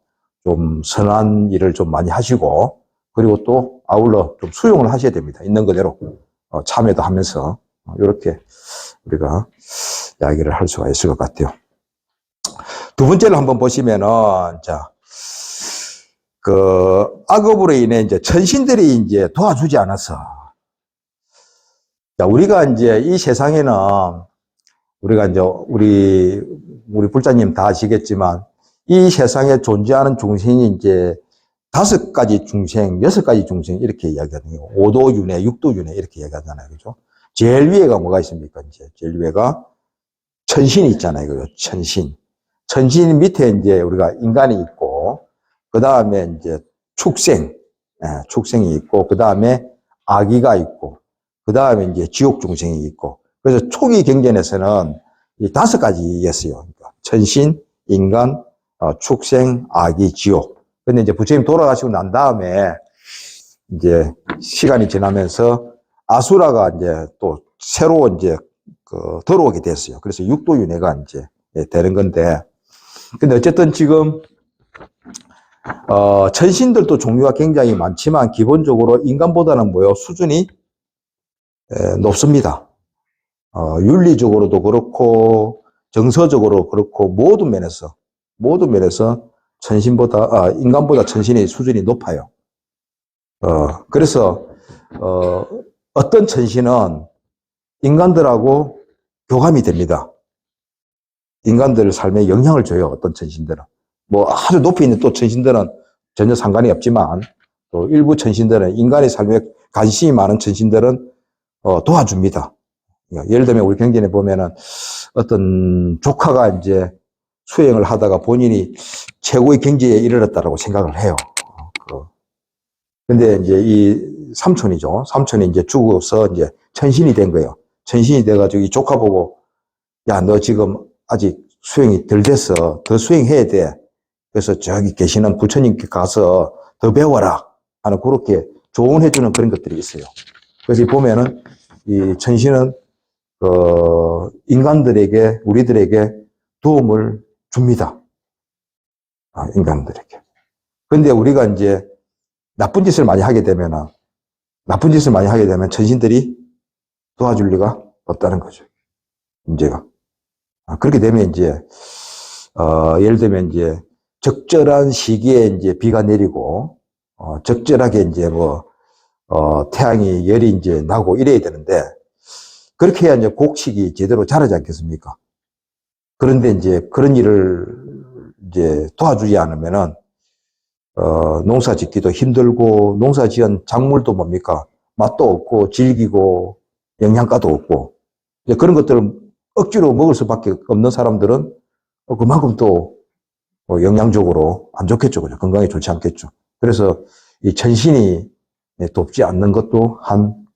좀 선한 일을 좀 많이 하시고 그리고 또 아울러 좀 수용을 하셔야 됩니다. 있는 그대로 참여도 하면서 이렇게 우리가 이야기를 할 수가 있을 것 같아요. 두 번째를 한번 보시면은 악업으로 인해 이제 천신들이 이제 도와주지 않아서 우리가 이제 이 세상에는 우리가 이제 우리 불자님 다 아시겠지만 이 세상에 존재하는 중생이 이제 5가지 중생, 6가지 중생 이렇게 이야기하거든요. 5도윤회, 6도윤회 이렇게 이야기하잖아요. 그죠? 제일 위에가 뭐가 있습니까? 이제 제일 위에가 천신이 있잖아요. 그죠? 천신. 천신 밑에 이제 우리가 인간이 있고, 그 다음에 이제 축생, 축생이 있고, 그 다음에 아기가 있고, 그 다음에 이제 지옥 중생이 있고, 그래서 초기 경전에서는 이 5가지였어요. 그러니까 천신, 인간, 축생, 아기, 지옥. 근데 이제 부처님 돌아가시고 난 다음에 이제 시간이 지나면서 아수라가 이제 또 새로 이제 들어오게 됐어요. 그래서 육도윤회가 이제 되는 건데, 근데 어쨌든 지금 천신들도 종류가 굉장히 많지만 기본적으로 인간보다는 뭐요? 수준이 높습니다. 윤리적으로도 그렇고 정서적으로 그렇고 모든 면에서 인간보다 천신의 수준이 높아요. 그래서 어떤 천신은 인간들하고 교감이 됩니다. 인간들 삶에 영향을 줘요. 어떤 천신들은 뭐 아주 높이 있는 또 천신들은 전혀 상관이 없지만, 또 일부 천신들은 인간의 삶에 관심이 많은 천신들은 도와줍니다. 예를 들면 우리 경전에 보면은 어떤 조카가 이제 수행을 하다가 본인이 최고의 경지에 이르렀다라고 생각을 해요. 근데 이제 이 삼촌이죠. 삼촌이 이제 죽어서 이제 천신이 된 거예요. 천신이 돼가지고 이 조카 보고, 야, 너 지금 아직 수행이 덜 됐어. 더 수행해야 돼. 그래서 저기 계시는 부처님께 가서 더 배워라 하는, 그렇게 조언해주는 그런 것들이 있어요. 그래서 보면은 이 천신은 인간들에게, 우리들에게 도움을 줍니다. 인간들에게. 근데 우리가 이제 나쁜 짓을 많이 하게 되면 천신들이 도와줄 리가 없다는 거죠. 문제가. 그렇게 되면 이제, 예를 들면 이제 적절한 시기에 이제 비가 내리고, 적절하게 이제 태양이 열이 이제 나고 이래야 되는데, 그렇게 해야 이제 곡식이 제대로 자라지 않겠습니까? 그런데 이제 그런 일을 이제 도와주지 않으면은, 농사 짓기도 힘들고, 농사 지은 작물도 뭡니까? 맛도 없고, 질기고, 영양가도 없고, 이제 그런 것들을 억지로 먹을 수밖에 없는 사람들은 그만큼 또 영양적으로 안 좋겠죠. 그죠? 건강에 좋지 않겠죠. 그래서 이 천신이 돕지 않는 것도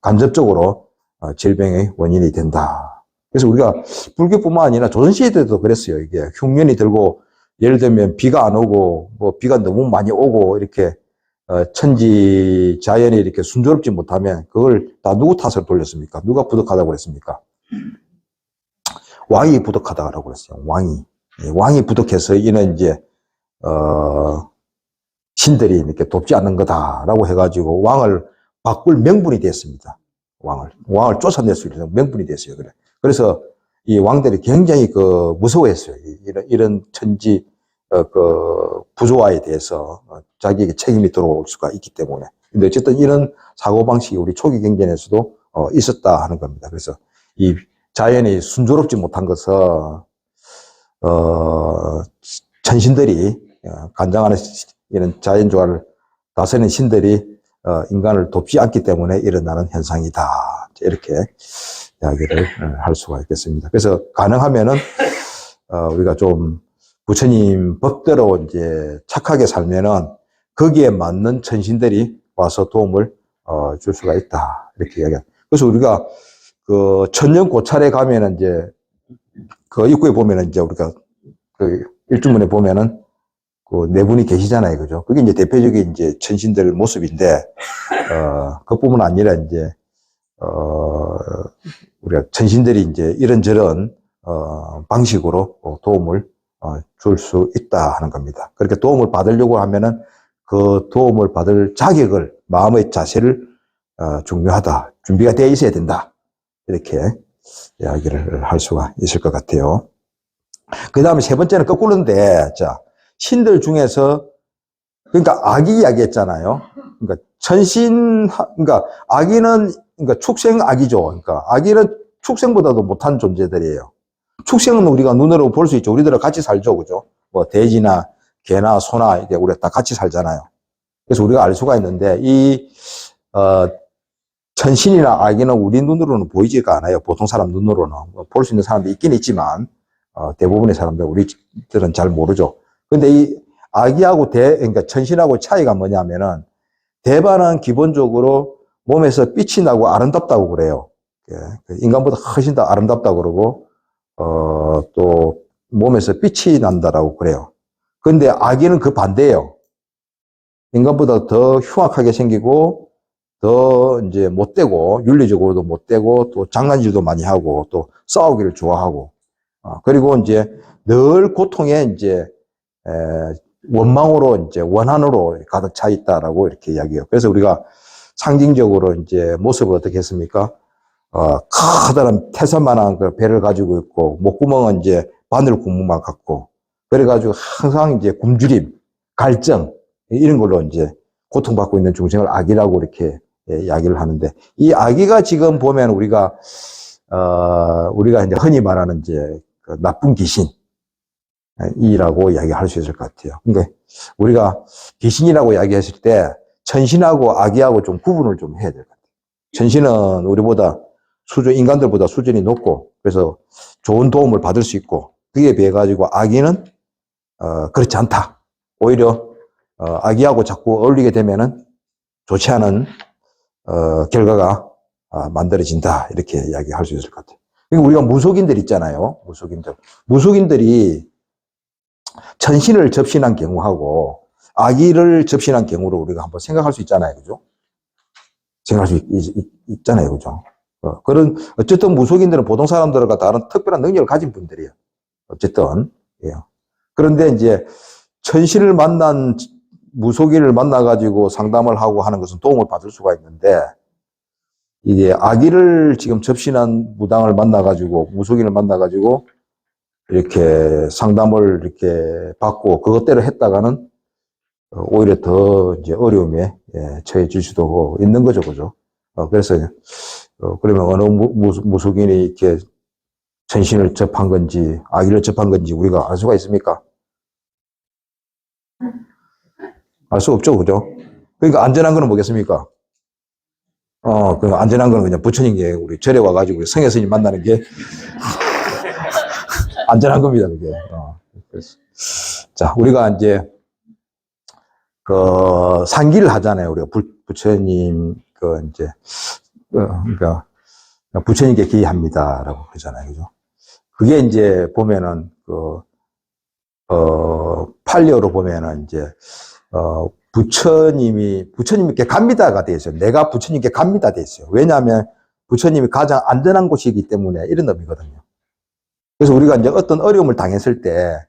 간접적으로 질병의 원인이 된다. 그래서 우리가 불교뿐만 아니라 조선시대도 그랬어요. 이게 흉년이 들고, 예를 들면 비가 안 오고, 비가 너무 많이 오고, 이렇게 천지 자연이 이렇게 순조롭지 못하면 그걸 다 누구 탓을 돌렸습니까? 누가 부덕하다고 그랬습니까? 왕이 부덕하다고 그랬어요. 왕이 부덕해서 이는 이제 신들이 이렇게 돕지 않는 거다라고 해가지고 왕을 바꿀 명분이 됐습니다. 왕을 쫓아낼 수 있는 명분이 됐어요. 그래서 이 왕들이 굉장히 무서워했어요. 이런 천지 부조화에 대해서 자기에게 책임이 들어올 수가 있기 때문에. 근데 어쨌든 이런 사고방식이 우리 초기 경전에서도 있었다 하는 겁니다. 그래서 이 자연이 순조롭지 못한 것은 천신들이 관장하는 이런 자연조화를 다스리는 신들이 인간을 돕지 않기 때문에 일어나는 현상이다. 이렇게 이야기를 할 수가 있겠습니다. 그래서 가능하면은 우리가 좀 부처님 법대로 이제 착하게 살면은 거기에 맞는 천신들이 와서 도움을 줄 수가 있다. 이렇게 이야기합니다. 그래서 우리가 천년 고찰에 가면은 이제 입구에 보면은 이제 우리가 일주문에 보면은 네 분이 계시잖아요. 그죠? 그게 이제 대표적인 이제 천신들 모습인데, 그뿐만 아니라 이제, 우리가 천신들이 이제 이런저런, 방식으로 도움을 줄 수 있다 하는 겁니다. 그렇게 도움을 받으려고 하면은 그 도움을 받을 자격을, 마음의 자세를, 중요하다. 준비가 되어 있어야 된다. 이렇게 이야기를 할 수가 있을 것 같아요. 그 다음에 세 번째는 거꾸로인데, 자, 신들 중에서, 그러니까 아기 이야기했잖아요. 그러니까 그러니까 아기는, 그러니까 축생 아기죠. 그러니까 아기는 축생보다도 못한 존재들이에요. 축생은 우리가 눈으로 볼 수 있죠. 우리들은 같이 살죠. 그죠? 돼지나 개나 소나, 이제 우리가 다 같이 살잖아요. 그래서 우리가 알 수가 있는데, 천신이나 아기는 우리 눈으로는 보이지가 않아요. 보통 사람 눈으로는. 볼 수 있는 사람도 있긴 있지만, 대부분의 사람들, 우리들은 잘 모르죠. 근데 이 아기하고 그러니까 천신하고 차이가 뭐냐면은, 대바는 기본적으로 몸에서 빛이 나고 아름답다고 그래요. 예, 인간보다 훨씬 더 아름답다고 그러고, 또 몸에서 빛이 난다라고 그래요. 근데 아기는 그 반대예요. 인간보다 더 흉악하게 생기고, 더 이제 못되고, 윤리적으로도 못되고, 또 장난질도 많이 하고, 또 싸우기를 좋아하고, 그리고 이제 늘 고통에 이제, 원망으로 이제 원한으로 가득 차 있다라고 이렇게 이야기해요. 그래서 우리가 상징적으로 이제 모습을 어떻게 했습니까? 커다란 태산만한 그 배를 가지고 있고, 목구멍은 이제 바늘 구멍만 같고, 그래가지고 항상 이제 굶주림, 갈증, 이런 걸로 이제 고통받고 있는 중생을 악이라고 이렇게 이야기를 하는데, 이 악이가 지금 보면 우리가 이제 흔히 말하는 이제 그 나쁜 귀신이라고 이야기할 수 있을 것 같아요. 그러니까 우리가 귀신이라고 이야기했을 때 천신하고 악이하고 좀 구분을 좀 해야 될 것 같아요. 천신은 우리보다 인간들보다 수준이 높고, 그래서 좋은 도움을 받을 수 있고, 그에 비해 가지고 악인은, 그렇지 않다. 오히려, 악이하고 자꾸 어울리게 되면은 좋지 않은, 결과가 만들어진다. 이렇게 이야기할 수 있을 것 같아요. 그리고 우리가 무속인들 있잖아요. 무속인들이 천신을 접신한 경우하고 악의를 접신한 경우로 우리가 한번 생각할 수 있잖아요. 그죠? 생각할 수 있잖아요. 그죠? 어쨌든 무속인들은 보통 사람들과 다른 특별한 능력을 가진 분들이에요. 어쨌든. 예. 그런데 이제 천신을 만난 무속인을 만나가지고 상담을 하고 하는 것은 도움을 받을 수가 있는데, 이게 악의를 지금 접신한 무당을 만나가지고, 무속인을 만나가지고, 이렇게 상담을 이렇게 받고 그것대로 했다가는 오히려 더 이제 어려움에 처해질 수도 있는 거죠. 그죠? 그래서, 그러면 어느 무속인이 이렇게 천신을 접한 건지, 악의를 접한 건지 우리가 알 수가 있습니까? 알 수 없죠. 그죠? 그러니까 안전한 거는 뭐겠습니까? 그 안전한 거는 그냥 부처님께 우리 절에 와가지고 성혜 스님 만나는 게 안전한 겁니다. 그게. 자, 우리가 이제 그 상기를 하잖아요. 우리가 부처님 이제 그러니까 부처님께 기합니다라고 그러잖아요. 그죠? 그게 이제 보면은 판례로 보면은 이제 부처님께 갑니다가 돼 있어요. 내가 부처님께 갑니다 돼 있어요. 왜냐하면 부처님이 가장 안전한 곳이기 때문에 이런 의미거든요. 그래서 우리가 이제 어떤 어려움을 당했을 때,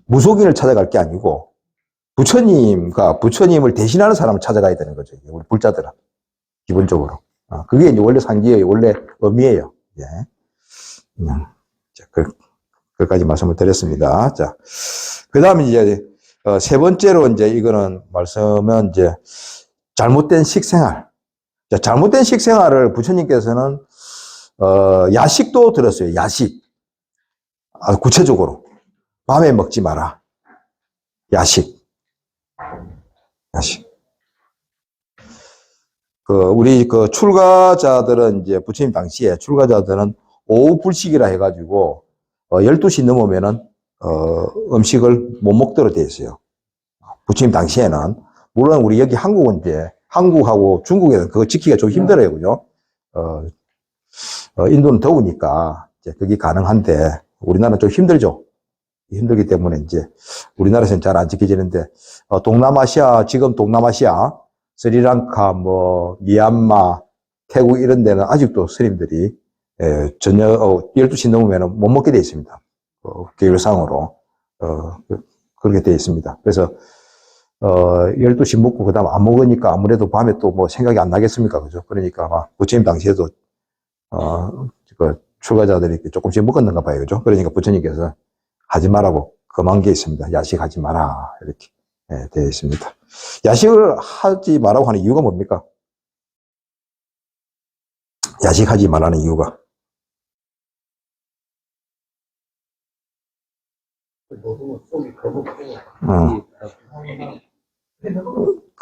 무속인을 찾아갈 게 아니고, 부처님을 대신하는 사람을 찾아가야 되는 거죠. 우리 불자들은. 기본적으로. 그게 이제 원래 상기예요. 원래 의미예요. 예. 자, 그까지 말씀을 드렸습니다. 자, 그 다음에 이제, 세 번째로 이제 이거는 말씀은 이제 잘못된 식생활. 자, 잘못된 식생활을 부처님께서는, 야식도 들었어요. 야식. 구체적으로. 밤에 먹지 마라. 야식. 우리 출가자들은 이제 부처님 당시에 출가자들은 오후 불식이라 해가지고, 12시 넘으면은, 음식을 못 먹도록 되어 있어요. 부처님 당시에는. 물론 우리 여기 한국은 이제, 한국하고 중국에는 그거 지키기가 좀 힘들어요. 그죠? 인도는 더우니까, 이제 그게 가능한데, 우리나라는 좀 힘들죠. 힘들기 때문에 이제, 우리나라에서는 잘 안 지켜지는데, 지금 동남아시아, 스리랑카, 미얀마, 태국 이런 데는 아직도 스님들이, 저녁, 12시 넘으면 못 먹게 돼 있습니다. 계율상으로. 그렇게 돼 있습니다. 그래서, 12시 먹고 그 다음 안 먹으니까 아무래도 밤에 또 생각이 안 나겠습니까? 그죠? 그러니까 아마 부처님 당시에도, 출가자들이 조금씩 먹었는가 봐요. 그죠? 그러니까 부처님께서 하지 말라고 금한 게 있습니다. 야식하지 마라. 이렇게 되어 있습니다. 야식을 하지 말라고 하는 이유가 뭡니까? 야식하지 말라는 이유가.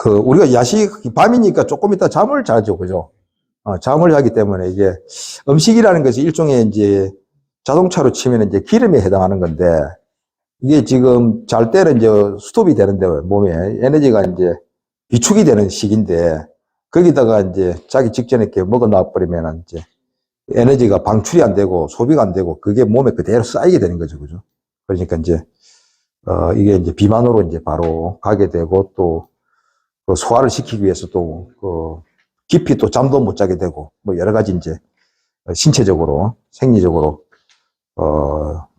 우리가 야식, 밤이니까 조금 이따 잠을 자죠. 그죠? 잠을 자기 때문에 이게 음식이라는 것이 일종의 이제 자동차로 치면 이제 기름에 해당하는 건데, 이게 지금 잘 때는 이제 스톱이 되는데, 몸에 에너지가 이제 비축이 되는 시기인데, 거기다가 이제 자기 직전에 이렇게 먹어 놔버리면 이제 에너지가 방출이 안 되고 소비가 안 되고 그게 몸에 그대로 쌓이게 되는 거죠. 그죠? 그러니까 이제, 이게 이제 비만으로 이제 바로 가게 되고 또 그 소화를 시키기 위해서 또 깊이 또 잠도 못 자게 되고 뭐 여러 가지 이제 신체적으로, 생리적으로,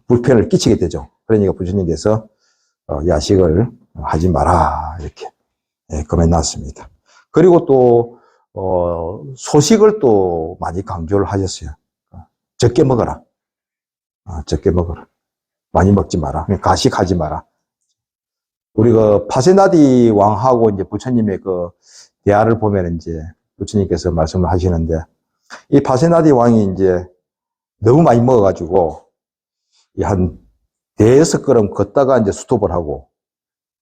불편을 끼치게 되죠. 그러니까 부처님께서 야식을 하지 마라. 이렇게 금해놨습니다. 그리고 또, 소식을 또 많이 강조를 하셨어요. 적게 먹어라. 적게 먹어라. 많이 먹지 마라. 가식하지 마라. 우리 파세나디 왕하고 이제 부처님의 그 대화를 보면 이제 부처님께서 말씀을 하시는데, 이 파세나디 왕이 이제 너무 많이 먹어가지고, 한 대여섯 걸음 걷다가 이제 스톱을 하고,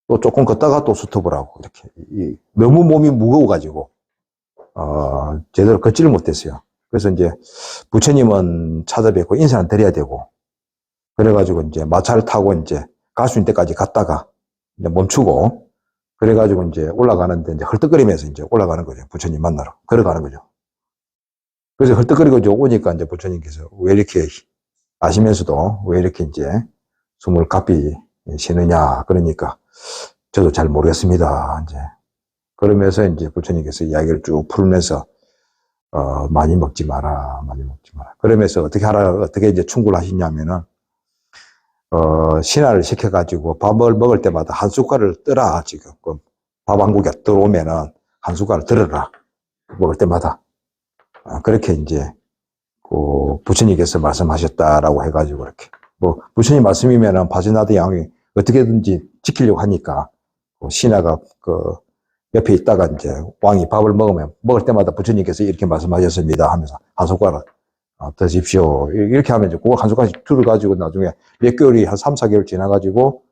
또 조금 걷다가 또 스톱을 하고, 이렇게. 너무 몸이 무거워가지고, 제대로 걷지를 못했어요. 그래서 이제 부처님은 찾아뵙고 인사를 드려야 되고, 그래가지고 이제 마차를 타고 이제 갈 수 있는 데까지 갔다가, 이제 멈추고, 그래가지고 이제 올라가는데 이제 헐떡거리면서 이제 올라가는 거죠. 부처님 만나러. 걸어가는 거죠. 그래서 헐떡거리고 오니까 이제 부처님께서 왜 이렇게 아시면서도 왜 이렇게 이제 숨을 가삐 쉬느냐. 그러니까 저도 잘 모르겠습니다. 이제 그러면서 이제 부처님께서 이야기를 쭉 풀면서 많이 먹지 마라. 많이 먹지 마라. 그러면서 어떻게 이제 충고를 하시냐면은 신화를 시켜가지고 밥을 먹을 때마다 한 숟갈을 떠라. 지금 밥 한 국에 들어오면은 한 숟갈을 들어라. 먹을 때마다. 그렇게 이제 부처님께서 말씀하셨다라고 해가지고 이렇게 부처님 말씀이면은 파세나디 왕이 어떻게든지 지키려고 하니까 신하가 옆에 있다가 이제 왕이 밥을 먹을 때마다 부처님께서 이렇게 말씀하셨습니다 하면서 한 숟가락 드십시오. 이렇게 하면 이제 그거 한 숟가락씩 들어가지고 나중에 몇 개월이 한 3, 4개월 지나가지고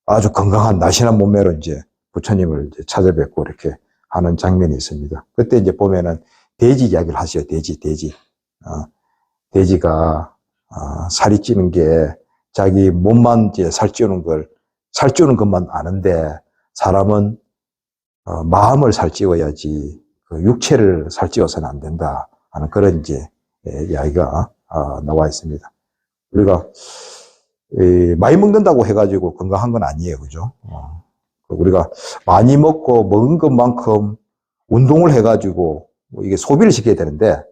아주 건강한 날씬한 몸매로 이제 부처님을 이제 찾아뵙고 이렇게 하는 장면이 있습니다. 그때 이제 보면은 돼지 이야기를 하셔요. 돼지. 돼지가 살이 찌는 게 자기 몸만 이제 살찌우는 것만 아는데 사람은 마음을 살찌워야지 육체를 살찌워서는 안 된다 하는 그런 이제 이야기가 나와 있습니다. 우리가 많이 먹는다고 해가지고 건강한 건 아니에요, 그죠? 우리가 많이 먹고 먹은 것만큼 운동을 해가지고 이게 소비를 시켜야 되는데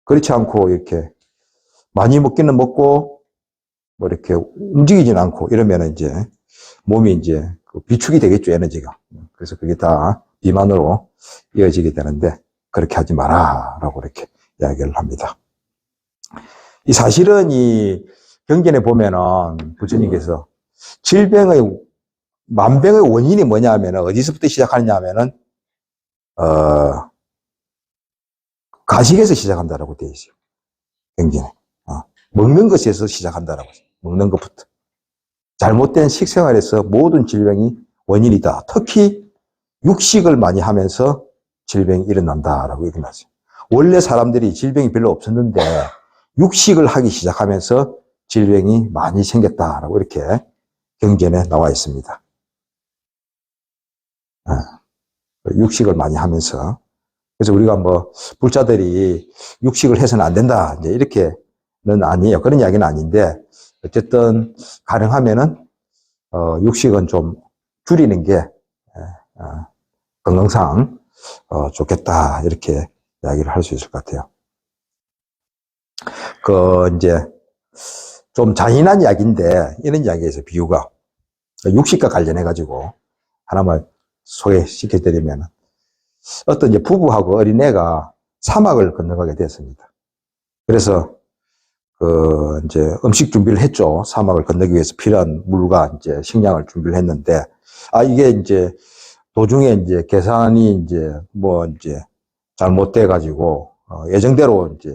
그렇지 않고 이렇게 많이 먹기는 먹고 뭐 이렇게 움직이진 않고 이러면 이제 몸이 이제 비축이 되겠죠, 에너지가. 그래서 그게 다 비만으로 이어지게 되는데 그렇게 하지 마라라고 이렇게 이야기를 합니다. 이 사실은 이 경전에 보면은 부처님께서 만병의 원인이 뭐냐 하면은 어디서부터 시작하느냐 하면은 가식에서 시작한다라고 되어 있어요. 경전에. 먹는 것에서 시작한다라고 했어요. 먹는 것부터. 잘못된 식생활에서 모든 질병이 원인이다. 특히 육식을 많이 하면서 질병이 일어난다라고 얘기했어요. 원래 사람들이 질병이 별로 없었는데 육식을 하기 시작하면서 질병이 많이 생겼다라고 이렇게 경전에 나와 있습니다. 육식을 많이 하면서. 그래서 우리가 뭐 불자들이 육식을 해서는 안 된다 이제 이렇게는 아니에요. 그런 이야기는 아닌데 어쨌든 가능하면은 육식은 좀 줄이는 게 건강상 좋겠다 이렇게 이야기를 할 수 있을 것 같아요. 이제 좀 잔인한 이야기인데 이런 이야기에서 비유가 육식과 관련해 가지고 하나만 소개시켜드리면 어떤 이제 부부하고 어린애가 사막을 건너가게 됐습니다. 그래서 이제 음식 준비를 했죠. 사막을 건너기 위해서 필요한 물과 이제 식량을 준비를 했는데 이게 이제 도중에 이제 계산이 이제 이제 잘못돼 가지고 예정대로 이제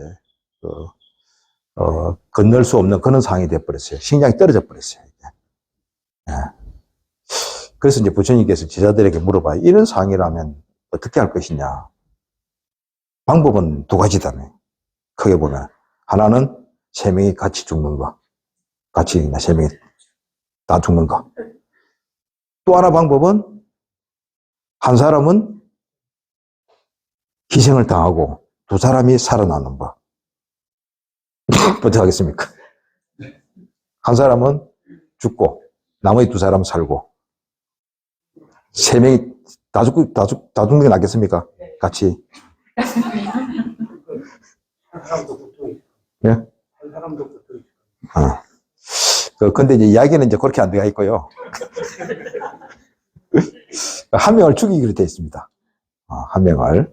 건널 수 없는 그런 상황이 돼 버렸어요. 식량이 떨어져 버렸어요. 예. 그래서 이제 부처님께서 제자들에게 물어봐요. 이런 상황이라면 어떻게 할 것이냐. 방법은 두 가지다네. 크게 보면. 하나는 세 명이 같이 죽는 거. 같이 그냥 세 명이 다 죽는 거. 또 하나 방법은 한 사람은 희생을 당하고 두 사람이 살아나는 법. 어떻게 하겠습니까? 한 사람은 죽고 나머지 두 사람은 살고 세 명이 다 죽는 게 낫겠습니까? 같이. 한 사람도 붙어 있어. 예? 한 사람도 붙어 있어. 근데 이제 이야기는 이제 그렇게 안 되어 있고요. 한 명을 죽이기로 되어 있습니다. 한 명을.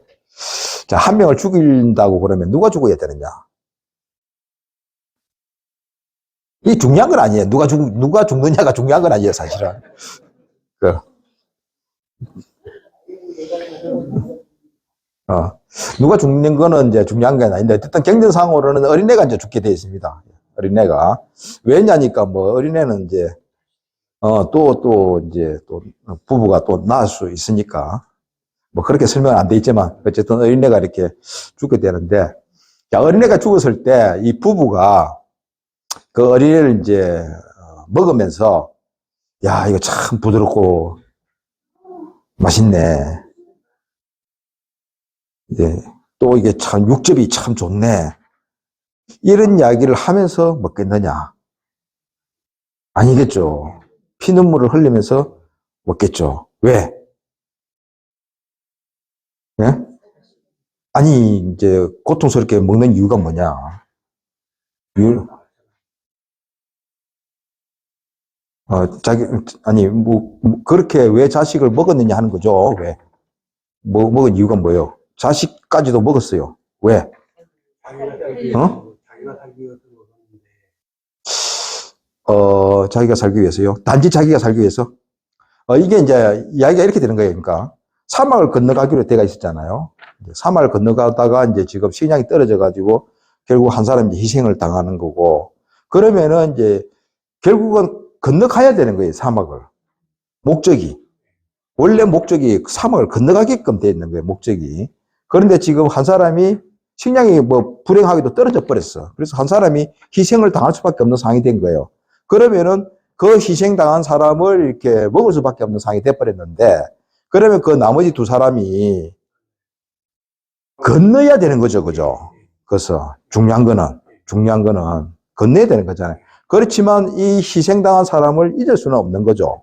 자, 한 명을 죽인다고 그러면 누가 죽어야 되느냐? 이 중요한 건 아니에요. 누가 죽느냐가 중요한 건 아니에요, 사실은. 누가 죽는 거는 이제 중요한 건 아닌데, 어쨌든 경전상으로는 어린애가 이제 죽게 되어 있습니다. 어린애가. 왜냐니까 뭐 어린애는 이제, 또 부부가 또 낳을 수 있으니까. 뭐 그렇게 설명은 안 돼 있지만, 어쨌든 어린애가 이렇게 죽게 되는데, 자, 어린애가 죽었을 때 이 부부가 그 어린애를 이제 먹으면서, 야, 이거 참 부드럽고 맛있네. 예, 또 이게 참 육즙이 참 좋네. 이런 이야기를 하면서 먹겠느냐? 아니겠죠. 피눈물을 흘리면서 먹겠죠. 왜? 예? 아니, 이제 고통스럽게 먹는 이유가 뭐냐? 그렇게 왜 자식을 먹었느냐 하는 거죠. 왜? 먹은 이유가 뭐예요? 자식까지도 먹었어요. 왜? 자기가 살기 위해서 먹었는데. 자기가 살기 위해서요? 단지 자기가 살기 위해서? 이게 이제 이야기가 이렇게 되는 거예요. 그러니까 사막을 건너가기로 돼가 있었잖아요. 사막을 건너가다가 이제 지금 식량이 떨어져가지고 결국 한 사람이 희생을 당하는 거고, 그러면은 이제 결국은 건너가야 되는 거예요, 사막을. 목적이. 원래 목적이 사막을 건너가게끔 돼 있는 거예요, 목적이. 그런데 지금 한 사람이 식량이 뭐 불행하게도 떨어져 버렸어. 그래서 한 사람이 희생을 당할 수밖에 없는 상황이 된 거예요. 그러면은 그 희생당한 사람을 이렇게 먹을 수밖에 없는 상황이 돼 버렸는데, 그러면 그 나머지 두 사람이 건너야 되는 거죠, 그죠? 그래서 중요한 거는 건너야 되는 거잖아요. 그렇지만 이 희생당한 사람을 잊을 수는 없는 거죠.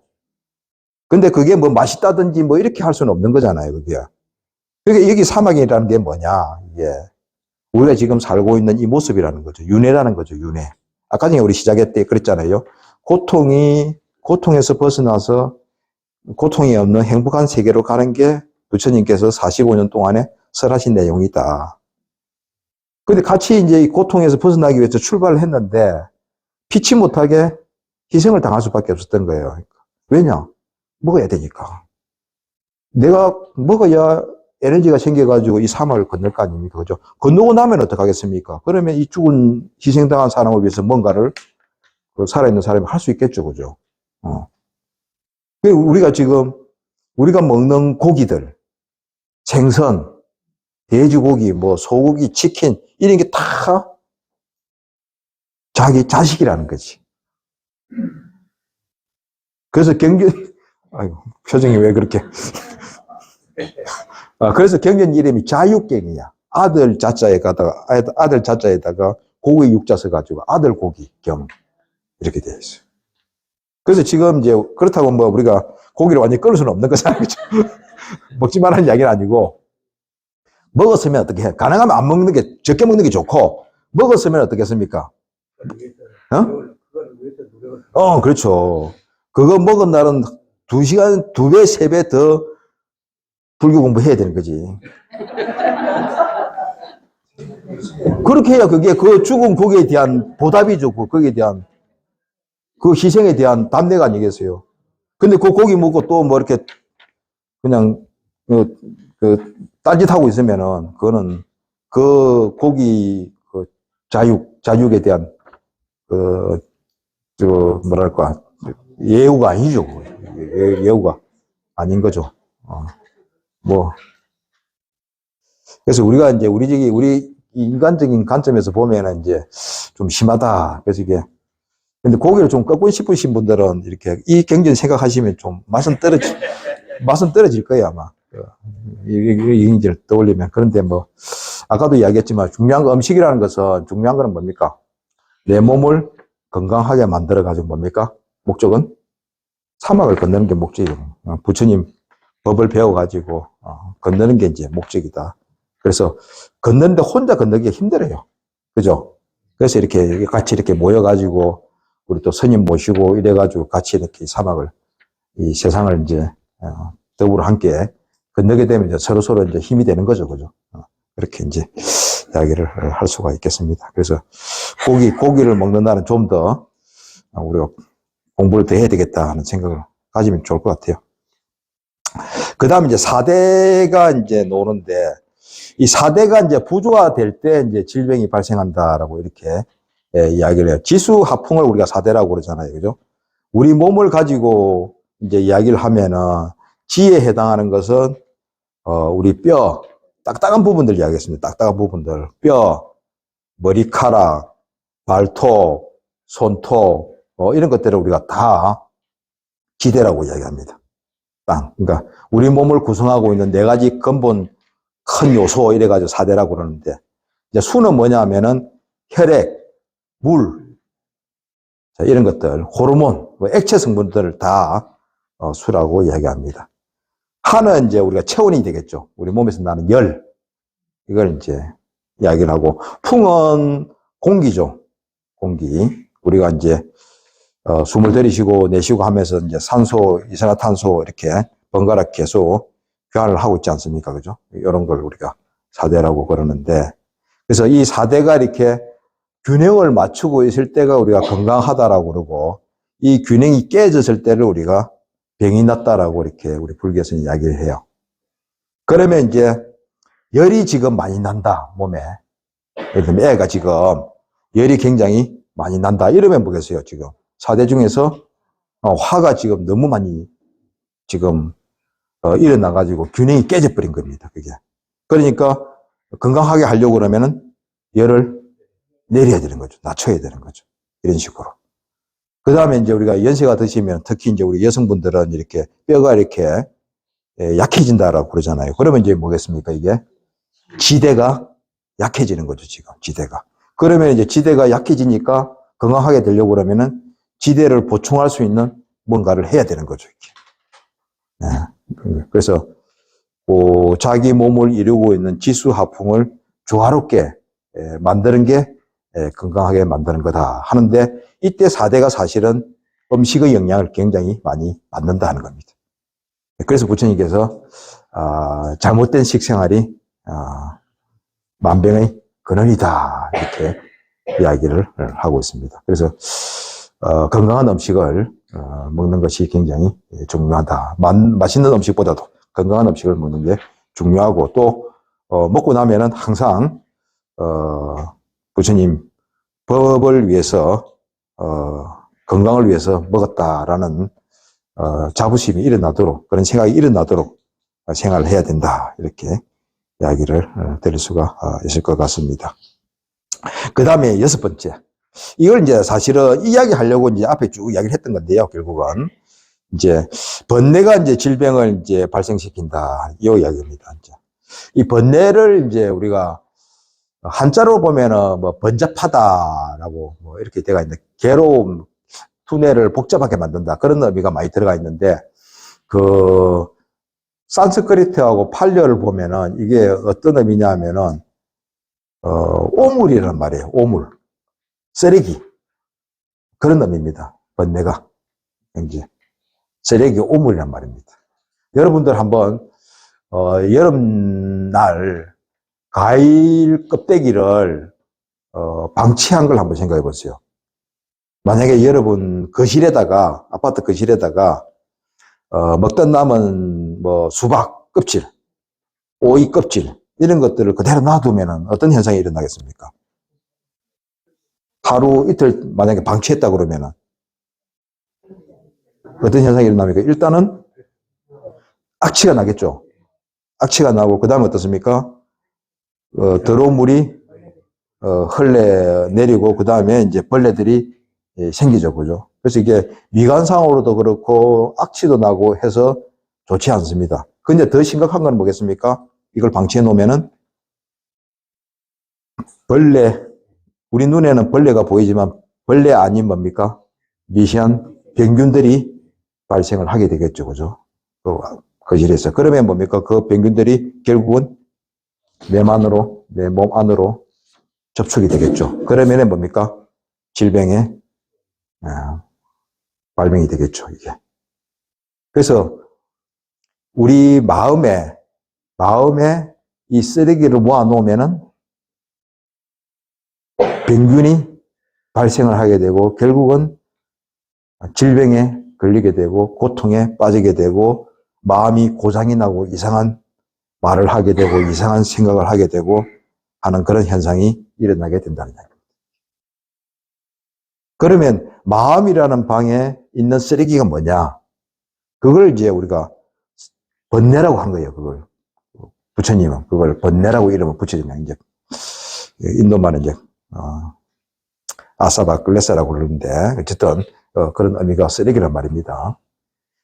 근데 그게 뭐 맛있다든지 뭐 이렇게 할 수는 없는 거잖아요, 그게. 그러니까 여기 사막이라는 게 뭐냐, 이게. 우리가 지금 살고 있는 이 모습이라는 거죠. 윤회라는 거죠, 윤회. 아까 전에 우리 시작할 때 그랬잖아요. 고통에서 벗어나서 고통이 없는 행복한 세계로 가는 게 부처님께서 45년 동안에 설하신 내용이다. 근데 같이 이제 이 고통에서 벗어나기 위해서 출발을 했는데, 피치 못하게 희생을 당할 수밖에 없었던 거예요. 왜냐? 먹어야 되니까. 내가 먹어야 에너지가 생겨가지고 이 사막을 건널 거 아닙니까? 그죠? 건너고 나면 어떡하겠습니까? 그러면 이 죽은, 희생당한 사람을 위해서 뭔가를 살아있는 사람이 할 수 있겠죠. 그죠? 우리가 먹는 고기들, 생선, 돼지고기, 뭐, 소고기, 치킨, 이런 게 다 자기 자식이라는 거지. 그래서 아이고, 표정이 왜 그렇게. 그래서 경전 이름이 자육경이야. 아들 자자에다가 고기 육자 써가지고 아들 고기 경. 이렇게 되어 있어요. 그래서 지금 이제 그렇다고 뭐 우리가 고기를 완전히 끊을 수는 없는 거잖아요. 그렇죠? 먹지 말라는 이야기는 아니고, 먹었으면 어떻게 해? 가능하면 안 먹는 게, 적게 먹는 게 좋고, 먹었으면 어떻겠습니까? 그렇죠. 그거 먹은 날은 2시간, 2배, 3배 더 불교 공부해야 되는 거지. 그렇게 해야 그게 그 죽은 고기에 대한 보답이죠. 거기에 대한, 그 희생에 대한 답례가 아니겠어요. 근데 그 고기 먹고 또 뭐 이렇게 그냥, 딴짓하고 있으면은, 그거는 그 고기, 자육에 대한, 뭐랄까, 예우가 아니죠. 예우가 아닌 거죠. 뭐. 그래서 우리가 이제 우리 인간적인 관점에서 보면은 이제 좀 심하다. 그래서 이게, 근데 고기를 좀 꺾고 싶으신 분들은 이렇게 이 경전 생각하시면 좀 맛은 떨어질 거예요, 아마. 이 경전을 떠올리면. 그런데 뭐, 아까도 이야기했지만 중요한 거, 음식이라는 것은 중요한 거는 뭡니까? 내 몸을 건강하게 만들어가지고 뭡니까? 목적은? 사막을 건너는 게 목적이에요. 부처님 법을 배워가지고, 건너는 게 이제 목적이다. 그래서 건너는데 혼자 건너기가 힘들어요. 그죠? 그래서 이렇게 같이 이렇게 모여가지고, 우리 또 스님 모시고 이래가지고 같이 이렇게 사막을, 이 세상을 이제, 더불어 함께 건너게 되면 이제 서로 이제 힘이 되는 거죠. 그죠? 그렇게 이제 이야기를 할 수가 있겠습니다. 그래서 고기를 먹는다는 좀 더 우리가 공부를 더 해야 되겠다 하는 생각을 가지면 좋을 것 같아요. 그 다음에 이제 4대가 이제 노는데, 이 4대가 이제 부조화될 때 이제 질병이 발생한다라고 이렇게 이야기를 해요. 지수하풍을 우리가 4대라고 그러잖아요. 그죠? 우리 몸을 가지고 이제 이야기를 하면은 지에 해당하는 것은 우리 뼈, 딱딱한 부분들 이야기했습니다. 딱딱한 부분들. 뼈, 머리카락, 발톱, 손톱, 이런 것들을 우리가 다 지대라고 이야기합니다. 그러니까 우리 몸을 구성하고 있는 4가지 근본 큰 요소 이래가지고 4대라고 그러는데, 이제 수는 뭐냐 하면은 혈액, 물, 자, 이런 것들, 호르몬, 액체 성분들을 다 수라고 이야기합니다. 한은 이제 우리가 체온이 되겠죠. 우리 몸에서 나는 열. 이걸 이제 이야기를 하고, 풍은 공기죠. 공기. 우리가 이제, 숨을 들이쉬고 내쉬고 하면서 이제 산소, 이산화탄소 이렇게 번갈아 계속 교환을 하고 있지 않습니까? 그죠? 이런 걸 우리가 4대라고 그러는데, 그래서 이 4대가 이렇게 균형을 맞추고 있을 때가 우리가 건강하다라고 그러고, 이 균형이 깨졌을 때를 우리가 병이 났다라고 이렇게 우리 불교에서는 이야기를 해요. 그러면 이제 열이 지금 많이 난다, 몸에. 예를 들면 애가 지금 열이 굉장히 많이 난다. 이러면 뭐겠어요, 지금. 4대 중에서 화가 지금 너무 많이 지금 일어나가지고 균형이 깨져버린 겁니다, 그게. 그러니까 건강하게 하려고 그러면은 열을 내려야 되는 거죠. 낮춰야 되는 거죠. 이런 식으로. 그 다음에 이제 우리가 연세가 드시면 특히 이제 우리 여성분들은 이렇게 뼈가 이렇게 약해진다라고 그러잖아요. 그러면 이제 뭐겠습니까? 이게 지대가 약해지는 거죠, 지금. 지대가. 그러면 이제 지대가 약해지니까 건강하게 되려고 그러면은 지대를 보충할 수 있는 뭔가를 해야 되는 거죠, 이렇게. 네. 그래서 자기 몸을 이루고 있는 지수하풍을 조화롭게 만드는 게 건강하게 만드는 거다 하는데, 이때 4대가 사실은 음식의 영향을 굉장히 많이 받는다 는 겁니다. 그래서 부처님께서 잘못된 식생활이 만병의 근원이다 이렇게 이야기를 하고 있습니다. 그래서 건강한 음식을 먹는 것이 굉장히 중요하다. 맛있는 음식보다도 건강한 음식을 먹는 게 중요하고, 또 먹고 나면은 항상 부처님 법을 위해서 건강을 위해서 먹었다라는 자부심이 일어나도록, 그런 생각이 일어나도록 생활을 해야 된다 이렇게 이야기를 드릴 수가 있을 것 같습니다. 그 다음에 6번째, 이걸 이제 사실은 이야기하려고 이제 앞에 쭉 이야기를 했던 건데요. 결국은 이제 번뇌가 이제 질병을 이제 발생시킨다 이 이야기입니다. 이제 이 번뇌를 이제 우리가 한자로 보면은 뭐 번잡하다라고 뭐 이렇게 되어 있는데, 괴로움, 두뇌를 복잡하게 만든다 그런 의미가 많이 들어가 있는데, 그 산스크리트하고 팔려를 보면은 이게 어떤 의미냐 하면은 오물이란 말이에요. 오물, 쓰레기, 그런 의미입니다. 번뇌가 이제 쓰레기, 오물이란 말입니다. 여러분들 한번 여름날 과일 껍데기를 방치한 걸 한번 생각해 보세요. 만약에 여러분 거실에다가, 아파트 거실에다가 먹던 남은 뭐 수박 껍질, 오이 껍질 이런 것들을 그대로 놔두면 어떤 현상이 일어나겠습니까? 하루 이틀 만약에 방치했다 그러면은 어떤 현상이 일어납니까? 일단은 악취가 나겠죠. 악취가 나고, 그 다음에 어떻습니까? 더러운 물이, 흘러내리고, 그 다음에 이제 벌레들이 생기죠. 그죠? 그래서 이게 미관상으로도 그렇고, 악취도 나고 해서 좋지 않습니다. 근데 더 심각한 건 뭐겠습니까? 이걸 방치해 놓으면은, 벌레, 우리 눈에는 벌레가 보이지만, 벌레 아닌 뭡니까? 미세한 병균들이 발생을 하게 되겠죠. 그죠? 거실에서. 그러면 뭡니까? 그 병균들이 결국은 내 몸 안으로 접촉이 되겠죠. 그러면 뭡니까? 질병의 발병이 되겠죠. 이게. 그래서 우리 마음에 이 쓰레기를 모아 놓으면은 병균이 발생을 하게 되고 결국은 질병에 걸리게 되고 고통에 빠지게 되고 마음이 고장이 나고 이상한 말을 하게 되고 이상한 생각을 하게 되고 하는 그런 현상이 일어나게 된다는 이야기입니다. 그러면 마음이라는 방에 있는 쓰레기가 뭐냐? 그걸 이제 우리가 번뇌라고 한 거예요. 그걸 부처님은 그걸 번뇌라고 이름을 붙여주냐. 이제 인도말은 이제 아사바클레사라고 그러는데 어쨌든 그런 의미가 쓰레기란 말입니다.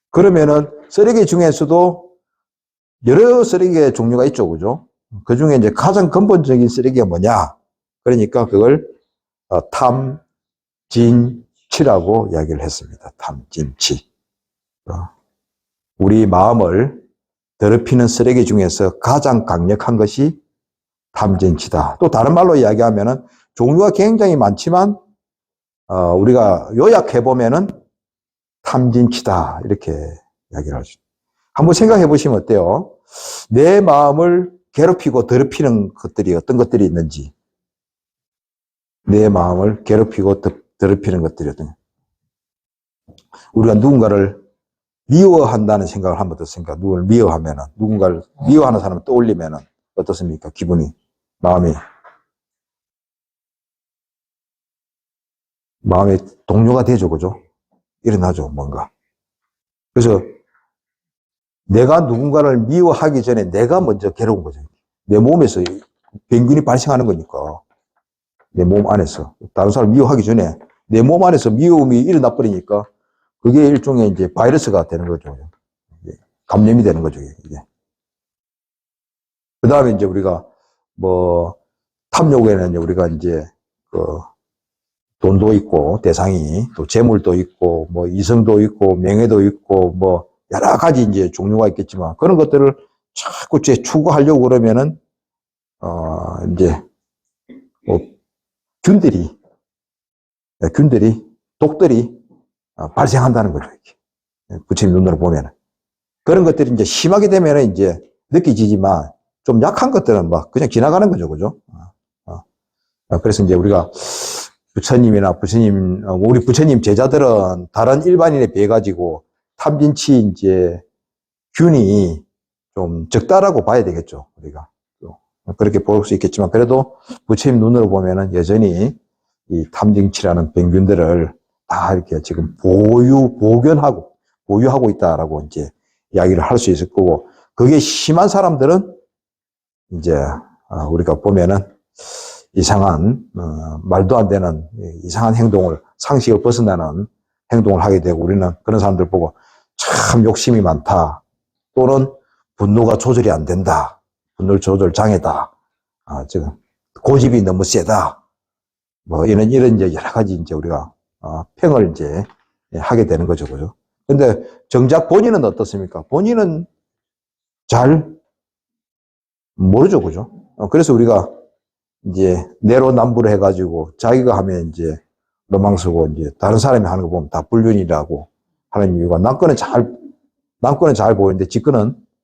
그러면은 쓰레기 중에서도 여러 쓰레기의 종류가 있죠, 그죠? 그 중에 이제 가장 근본적인 쓰레기가 뭐냐? 그러니까 그걸 탐진치라고 이야기를 했습니다. 탐진치. 우리 마음을 더럽히는 쓰레기 중에서 가장 강력한 것이 탐진치다. 또 다른 말로 이야기하면은 종류가 굉장히 많지만 우리가 요약해보면은 탐진치다. 이렇게 이야기를 하죠. 한번 생각해 보시면 어때요? 내 마음을 괴롭히고 더럽히는 것들이 어떤 것들이 있는지. 내 마음을 괴롭히고 더럽히는 것들이 어떤 우리가 누군가를 미워한다는 생각을 한번 더 생각. 누구를 미워하면은 누군가를 미워하는 사람을 떠올리면은 어떻습니까? 기분이 마음이 동요가 되죠, 그죠? 일어나죠, 뭔가. 그래서 내가 누군가를 미워하기 전에 내가 먼저 괴로운 거죠. 내 몸에서 병균이 발생하는 거니까. 내 몸 안에서. 다른 사람 미워하기 전에 내 몸 안에서 미움이 일어나 버리니까 그게 일종의 이제 바이러스가 되는 거죠. 감염이 되는 거죠, 이게. 그 다음에 이제 우리가 탐욕에는 우리가 이제 돈도 있고 대상이 또 재물도 있고 이성도 있고 명예도 있고 여러 가지 이제 종류가 있겠지만 그런 것들을 자꾸 추구하려고 그러면은 이제 독들이 발생한다는 거죠. 이렇게. 부처님 눈으로 보면은 그런 것들이 이제 심하게 되면은 이제 느껴지지만 좀 약한 것들은 그냥 지나가는 거죠, 그죠? 그래서 이제 우리가 우리 부처님 제자들은 다른 일반인에 비해 가지고 탐진치 이제 균이 좀 적다라고 봐야 되겠죠, 우리가. 그렇게 볼 수 있겠지만, 그래도 부처님 눈으로 보면은 여전히 이 탐진치라는 병균들을 다 이렇게 지금 보유하고 있다라고 이제 이야기를 할 수 있을 거고, 그게 심한 사람들은 이제, 우리가 보면은 이상한, 말도 안 되는 이상한 상식을 벗어나는 행동을 하게 되고, 우리는 그런 사람들 보고 참 욕심이 많다. 또는 분노가 조절이 안 된다. 분노 조절 장애다. 지금 고집이 너무 세다. 이런 이제 여러 가지 이제 우리가 평을 이제 하게 되는 거죠, 그죠? 근데 정작 본인은 어떻습니까? 본인은 잘 모르죠, 그죠? 그래서 우리가 이제 내로남불을 해가지고 자기가 하면 이제 로망스고 이제 다른 사람이 하는 거 보면 다 불륜이라고 하는 이유가 남거는 잘 보이는데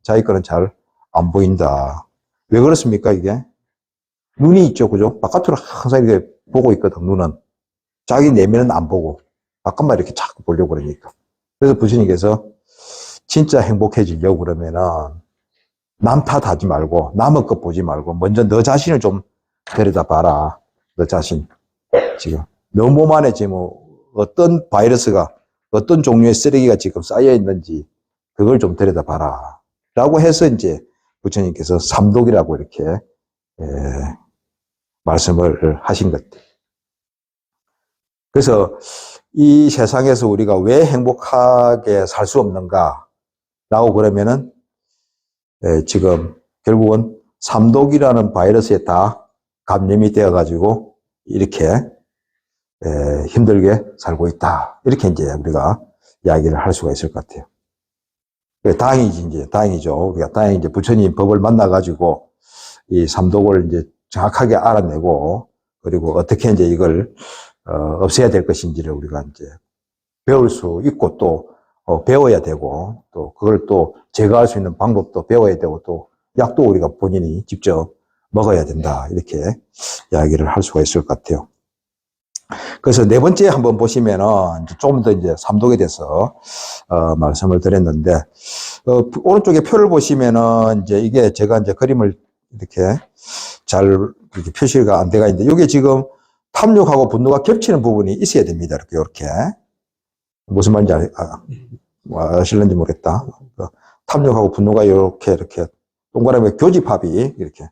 자기 거는 잘 안 보인다. 왜 그렇습니까, 이게? 눈이 있죠, 그죠? 바깥으로 항상 이렇게 보고 있거든, 눈은. 자기 내면은 안 보고, 바깥만 이렇게 자꾸 보려고 그러니까. 그래서 부처님께서 진짜 행복해지려고 그러면은 남 탓하지 말고, 남의 것 보지 말고, 먼저 너 자신을 좀 데려다 봐라. 너 자신. 지금. 너 몸 안에 지금 어떤 바이러스가 어떤 종류의 쓰레기가 지금 쌓여 있는지 그걸 좀 들여다봐라. 라고 해서 이제 부처님께서 삼독이라고 이렇게 말씀을 하신 것. 그래서 이 세상에서 우리가 왜 행복하게 살 수 없는가? 라고 그러면은 지금 결국은 삼독이라는 바이러스에 다 감염이 되어가지고 이렇게 힘들게 살고 있다. 이렇게 이제 우리가 이야기를 할 수가 있을 것 같아요. 다행이죠. 우리가 다행히 이제 부처님 법을 만나가지고 이 삼독을 이제 정확하게 알아내고 그리고 어떻게 이제 이걸 없애야 될 것인지를 우리가 이제 배울 수 있고 또 배워야 되고 또 그걸 또 제거할 수 있는 방법도 배워야 되고 또 약도 우리가 본인이 직접 먹어야 된다. 이렇게 이야기를 할 수가 있을 것 같아요. 그래서 네 번째 한번 보시면은 조금 더 이제 삼독에 대해서 말씀을 드렸는데 오른쪽에 표를 보시면은 이제 이게 제가 이제 그림을 이렇게 잘 이렇게 표시가 안 돼가 있는데 이게 지금 탐욕하고 분노가 겹치는 부분이 있어야 됩니다. 이렇게 무슨 말인지 아실는지 모르겠다. 탐욕하고 분노가 이렇게 동그라미 교집합이 이렇게.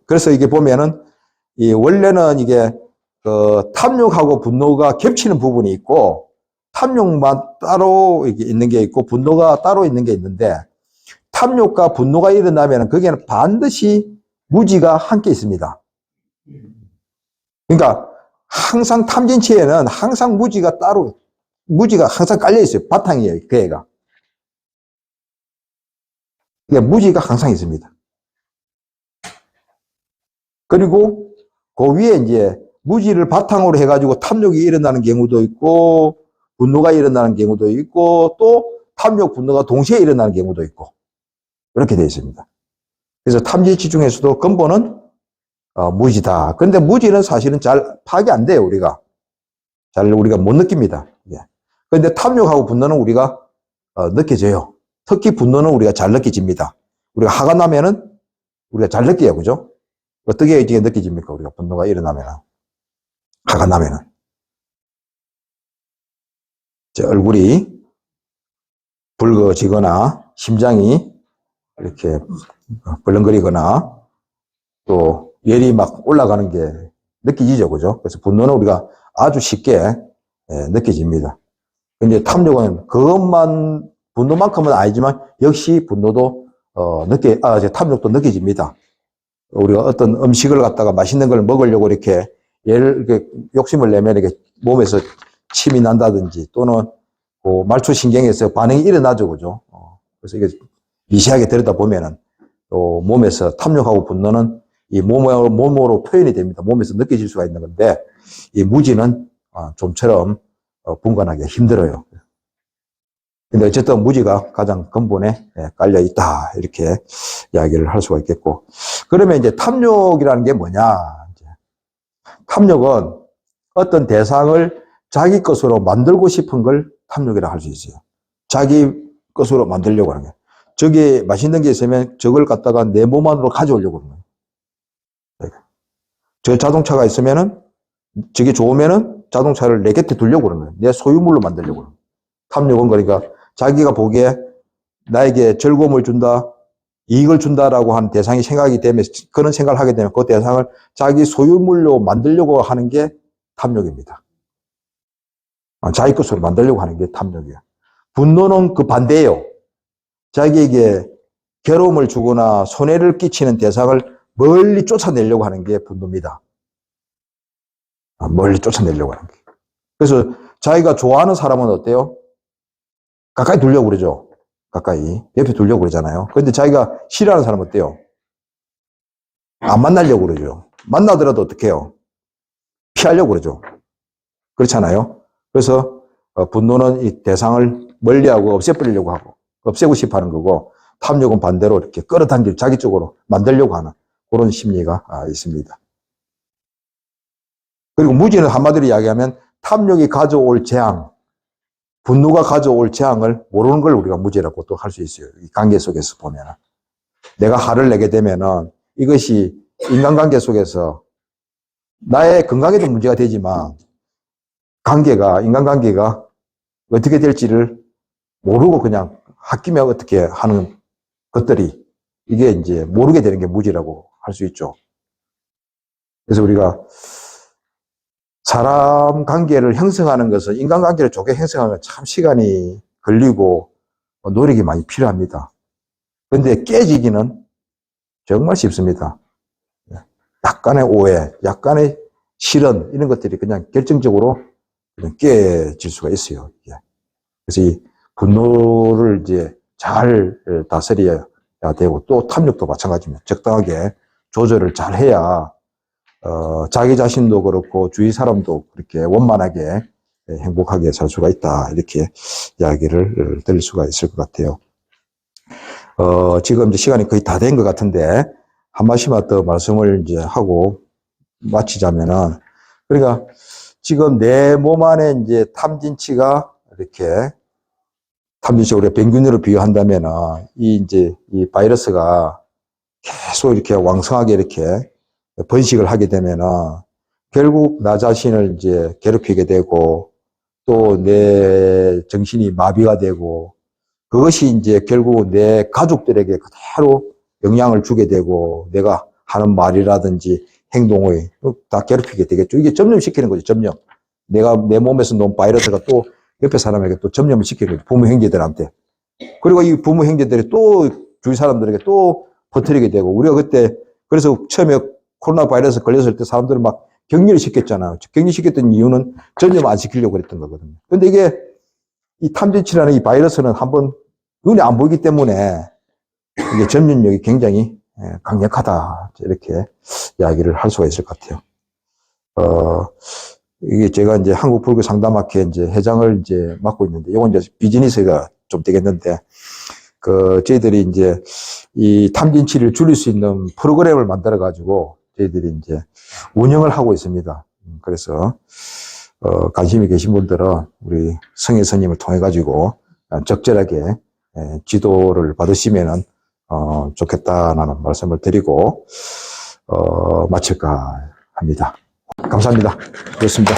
그래서 이게 보면은 이 원래는 이게 탐욕하고 분노가 겹치는 부분이 있고 탐욕만 따로 있는 게 있고 분노가 따로 있는 게 있는데 탐욕과 분노가 일어나면 거기에는 반드시 무지가 함께 있습니다. 그러니까 항상 탐진치에는 항상 무지가 항상 깔려 있어요. 바탕이에요, 그 애가. 그러니까 무지가 항상 있습니다. 그리고 그 위에 이제 무지를 바탕으로 해가지고 탐욕이 일어나는 경우도 있고 분노가 일어나는 경우도 있고 또 탐욕, 분노가 동시에 일어나는 경우도 있고 이렇게 되어 있습니다. 그래서 탐진치 중에서도 근본은 무지다. 그런데 무지는 사실은 잘 파악이 안 돼요, 우리가. 우리가 못 느낍니다. 그런데 탐욕하고 분노는 우리가 느껴져요. 특히 분노는 우리가 잘 느껴집니다. 우리가 화가 나면은 우리가 잘 느껴요, 그죠? 어떻게 이게 느껴집니까? 우리가 분노가 일어나면은. 화가 나면은. 제 얼굴이 붉어지거나 심장이 이렇게 벌렁거리거나 또 열이 막 올라가는 게 느껴지죠, 그죠? 그래서 분노는 우리가 아주 쉽게 느껴집니다. 근데 탐욕은 분노만큼은 아니지만 역시 분노도 탐욕도 느껴집니다. 우리가 어떤 음식을 갖다가 맛있는 걸 먹으려고 이렇게 욕심을 내면 이렇게 몸에서 침이 난다든지 또는 말초신경에서 반응이 일어나죠, 그죠? 그래서 이게 미세하게 들여다보면은 또 몸에서 탐욕하고 분노는 이 몸으로 표현이 됩니다. 몸에서 느껴질 수가 있는 건데 이 무지는 좀처럼 분간하기가 힘들어요. 근데 어쨌든 무지가 가장 근본에 깔려 있다. 이렇게 이야기를 할 수가 있겠고. 그러면 이제 탐욕이라는 게 뭐냐? 탐욕은 어떤 대상을 자기 것으로 만들고 싶은 걸 탐욕이라 할 수 있어요. 자기 것으로 만들려고 하는 거예요. 저기 맛있는 게 있으면 저걸 갖다가 내 몸 안으로 가져오려고 하는 거예요. 저 자동차가 있으면은 저게 좋으면은 자동차를 내 곁에 두려고 그러는 거예요. 내 소유물로 만들려고 그러는 거예요. 탐욕은 그러니까 자기가 보기에 나에게 즐거움을 준다, 이익을 준다라고 하는 대상이 생각이 되면 그런 생각을 하게 되면 그 대상을 자기 소유물로 만들려고 하는 게 탐욕입니다. 자기 것으로 만들려고 하는 게 탐욕이에요. 분노는 그 반대예요. 자기에게 괴로움을 주거나 손해를 끼치는 대상을 멀리 쫓아내려고 하는 게 분노입니다. 멀리 쫓아내려고 하는 게. 그래서 자기가 좋아하는 사람은 어때요? 가까이 두려고 그러죠. 가까이. 옆에 두려고 그러잖아요. 그런데 자기가 싫어하는 사람은 어때요? 안 만나려고 그러죠. 만나더라도 어떻게 해요? 피하려고 그러죠. 그렇잖아요. 그래서 분노는 이 대상을 멀리하고 없애버리려고 하고 없애고 싶어 하는 거고 탐욕은 반대로 이렇게 끌어당길 자기 쪽으로 만들려고 하는 그런 심리가 있습니다. 그리고 무지는 한마디로 이야기하면 탐욕이 가져올 재앙, 분노가 가져올 재앙을 모르는 걸 우리가 무지라고 또 할 수 있어요. 이 관계 속에서 보면. 내가 화를 내게 되면은 이것이 인간관계 속에서 나의 건강에도 문제가 되지만 인간관계가 어떻게 될지를 모르고 그냥 홧김에 어떻게 하는 것들이 이게 이제 모르게 되는 게 무지라고 할 수 있죠. 그래서 우리가 사람 관계를 형성하는 것은 인간관계를 좋게 형성하면 참 시간이 걸리고 노력이 많이 필요합니다. 그런데 깨지기는 정말 쉽습니다. 약간의 오해, 약간의 실언 이런 것들이 그냥 결정적으로 그냥 깨질 수가 있어요. 그래서 이 분노를 이제 잘 다스려야 되고 또 탐욕도 마찬가지입니다. 적당하게 조절을 잘 해야 자기 자신도 그렇고 주위 사람도 그렇게 원만하게 행복하게 살 수가 있다. 이렇게 이야기를 드릴 수가 있을 것 같아요. 지금 이제 시간이 거의 다 된 것 같은데 한 말씀만 더 말씀을 이제 하고 마치자면은 그러니까 지금 내 몸 안에 이제 탐진치가 이렇게 탐진치 우리가 병균으로 비유한다면은 이 바이러스가 계속 이렇게 왕성하게 이렇게 번식을 하게 되면은 결국 나 자신을 이제 괴롭히게 되고 또 내 정신이 마비가 되고 그것이 이제 결국 내 가족들에게 그대로 영향을 주게 되고 내가 하는 말이라든지 행동을 다 괴롭히게 되겠죠. 이게 점령시키는 거죠, 점령. 내가 내 몸에서 놓은 바이러스가 또 옆에 사람에게 또 점령을 시키는 거죠. 부모 형제들한테. 그리고 이 부모 형제들이 또 주위 사람들에게 또 퍼뜨리게 되고 우리가 그때 그래서 처음에 코로나 바이러스 걸렸을 때 사람들은 막 격리를 시켰잖아요. 격리시켰던 이유는 전염 안 시키려고 그랬던 거거든요. 근데 이게 이 탐진치라는 이 바이러스는 한번 눈에 안 보이기 때문에 이게 전염력이 굉장히 강력하다. 이렇게 이야기를 할 수가 있을 것 같아요. 이게 제가 이제 한국불교 상담학회 이제 회장을 이제 맡고 있는데, 이건 이제 비즈니스가 좀 되겠는데, 저희들이 이제 이 탐진치를 줄일 수 있는 프로그램을 만들어가지고 저희들이 이제 운영을 하고 있습니다. 그래서, 관심이 계신 분들은 우리 성혜 스님을 통해가지고 적절하게 지도를 받으시면은, 좋겠다라는 말씀을 드리고, 마칠까 합니다. 감사합니다. 그렇습니다.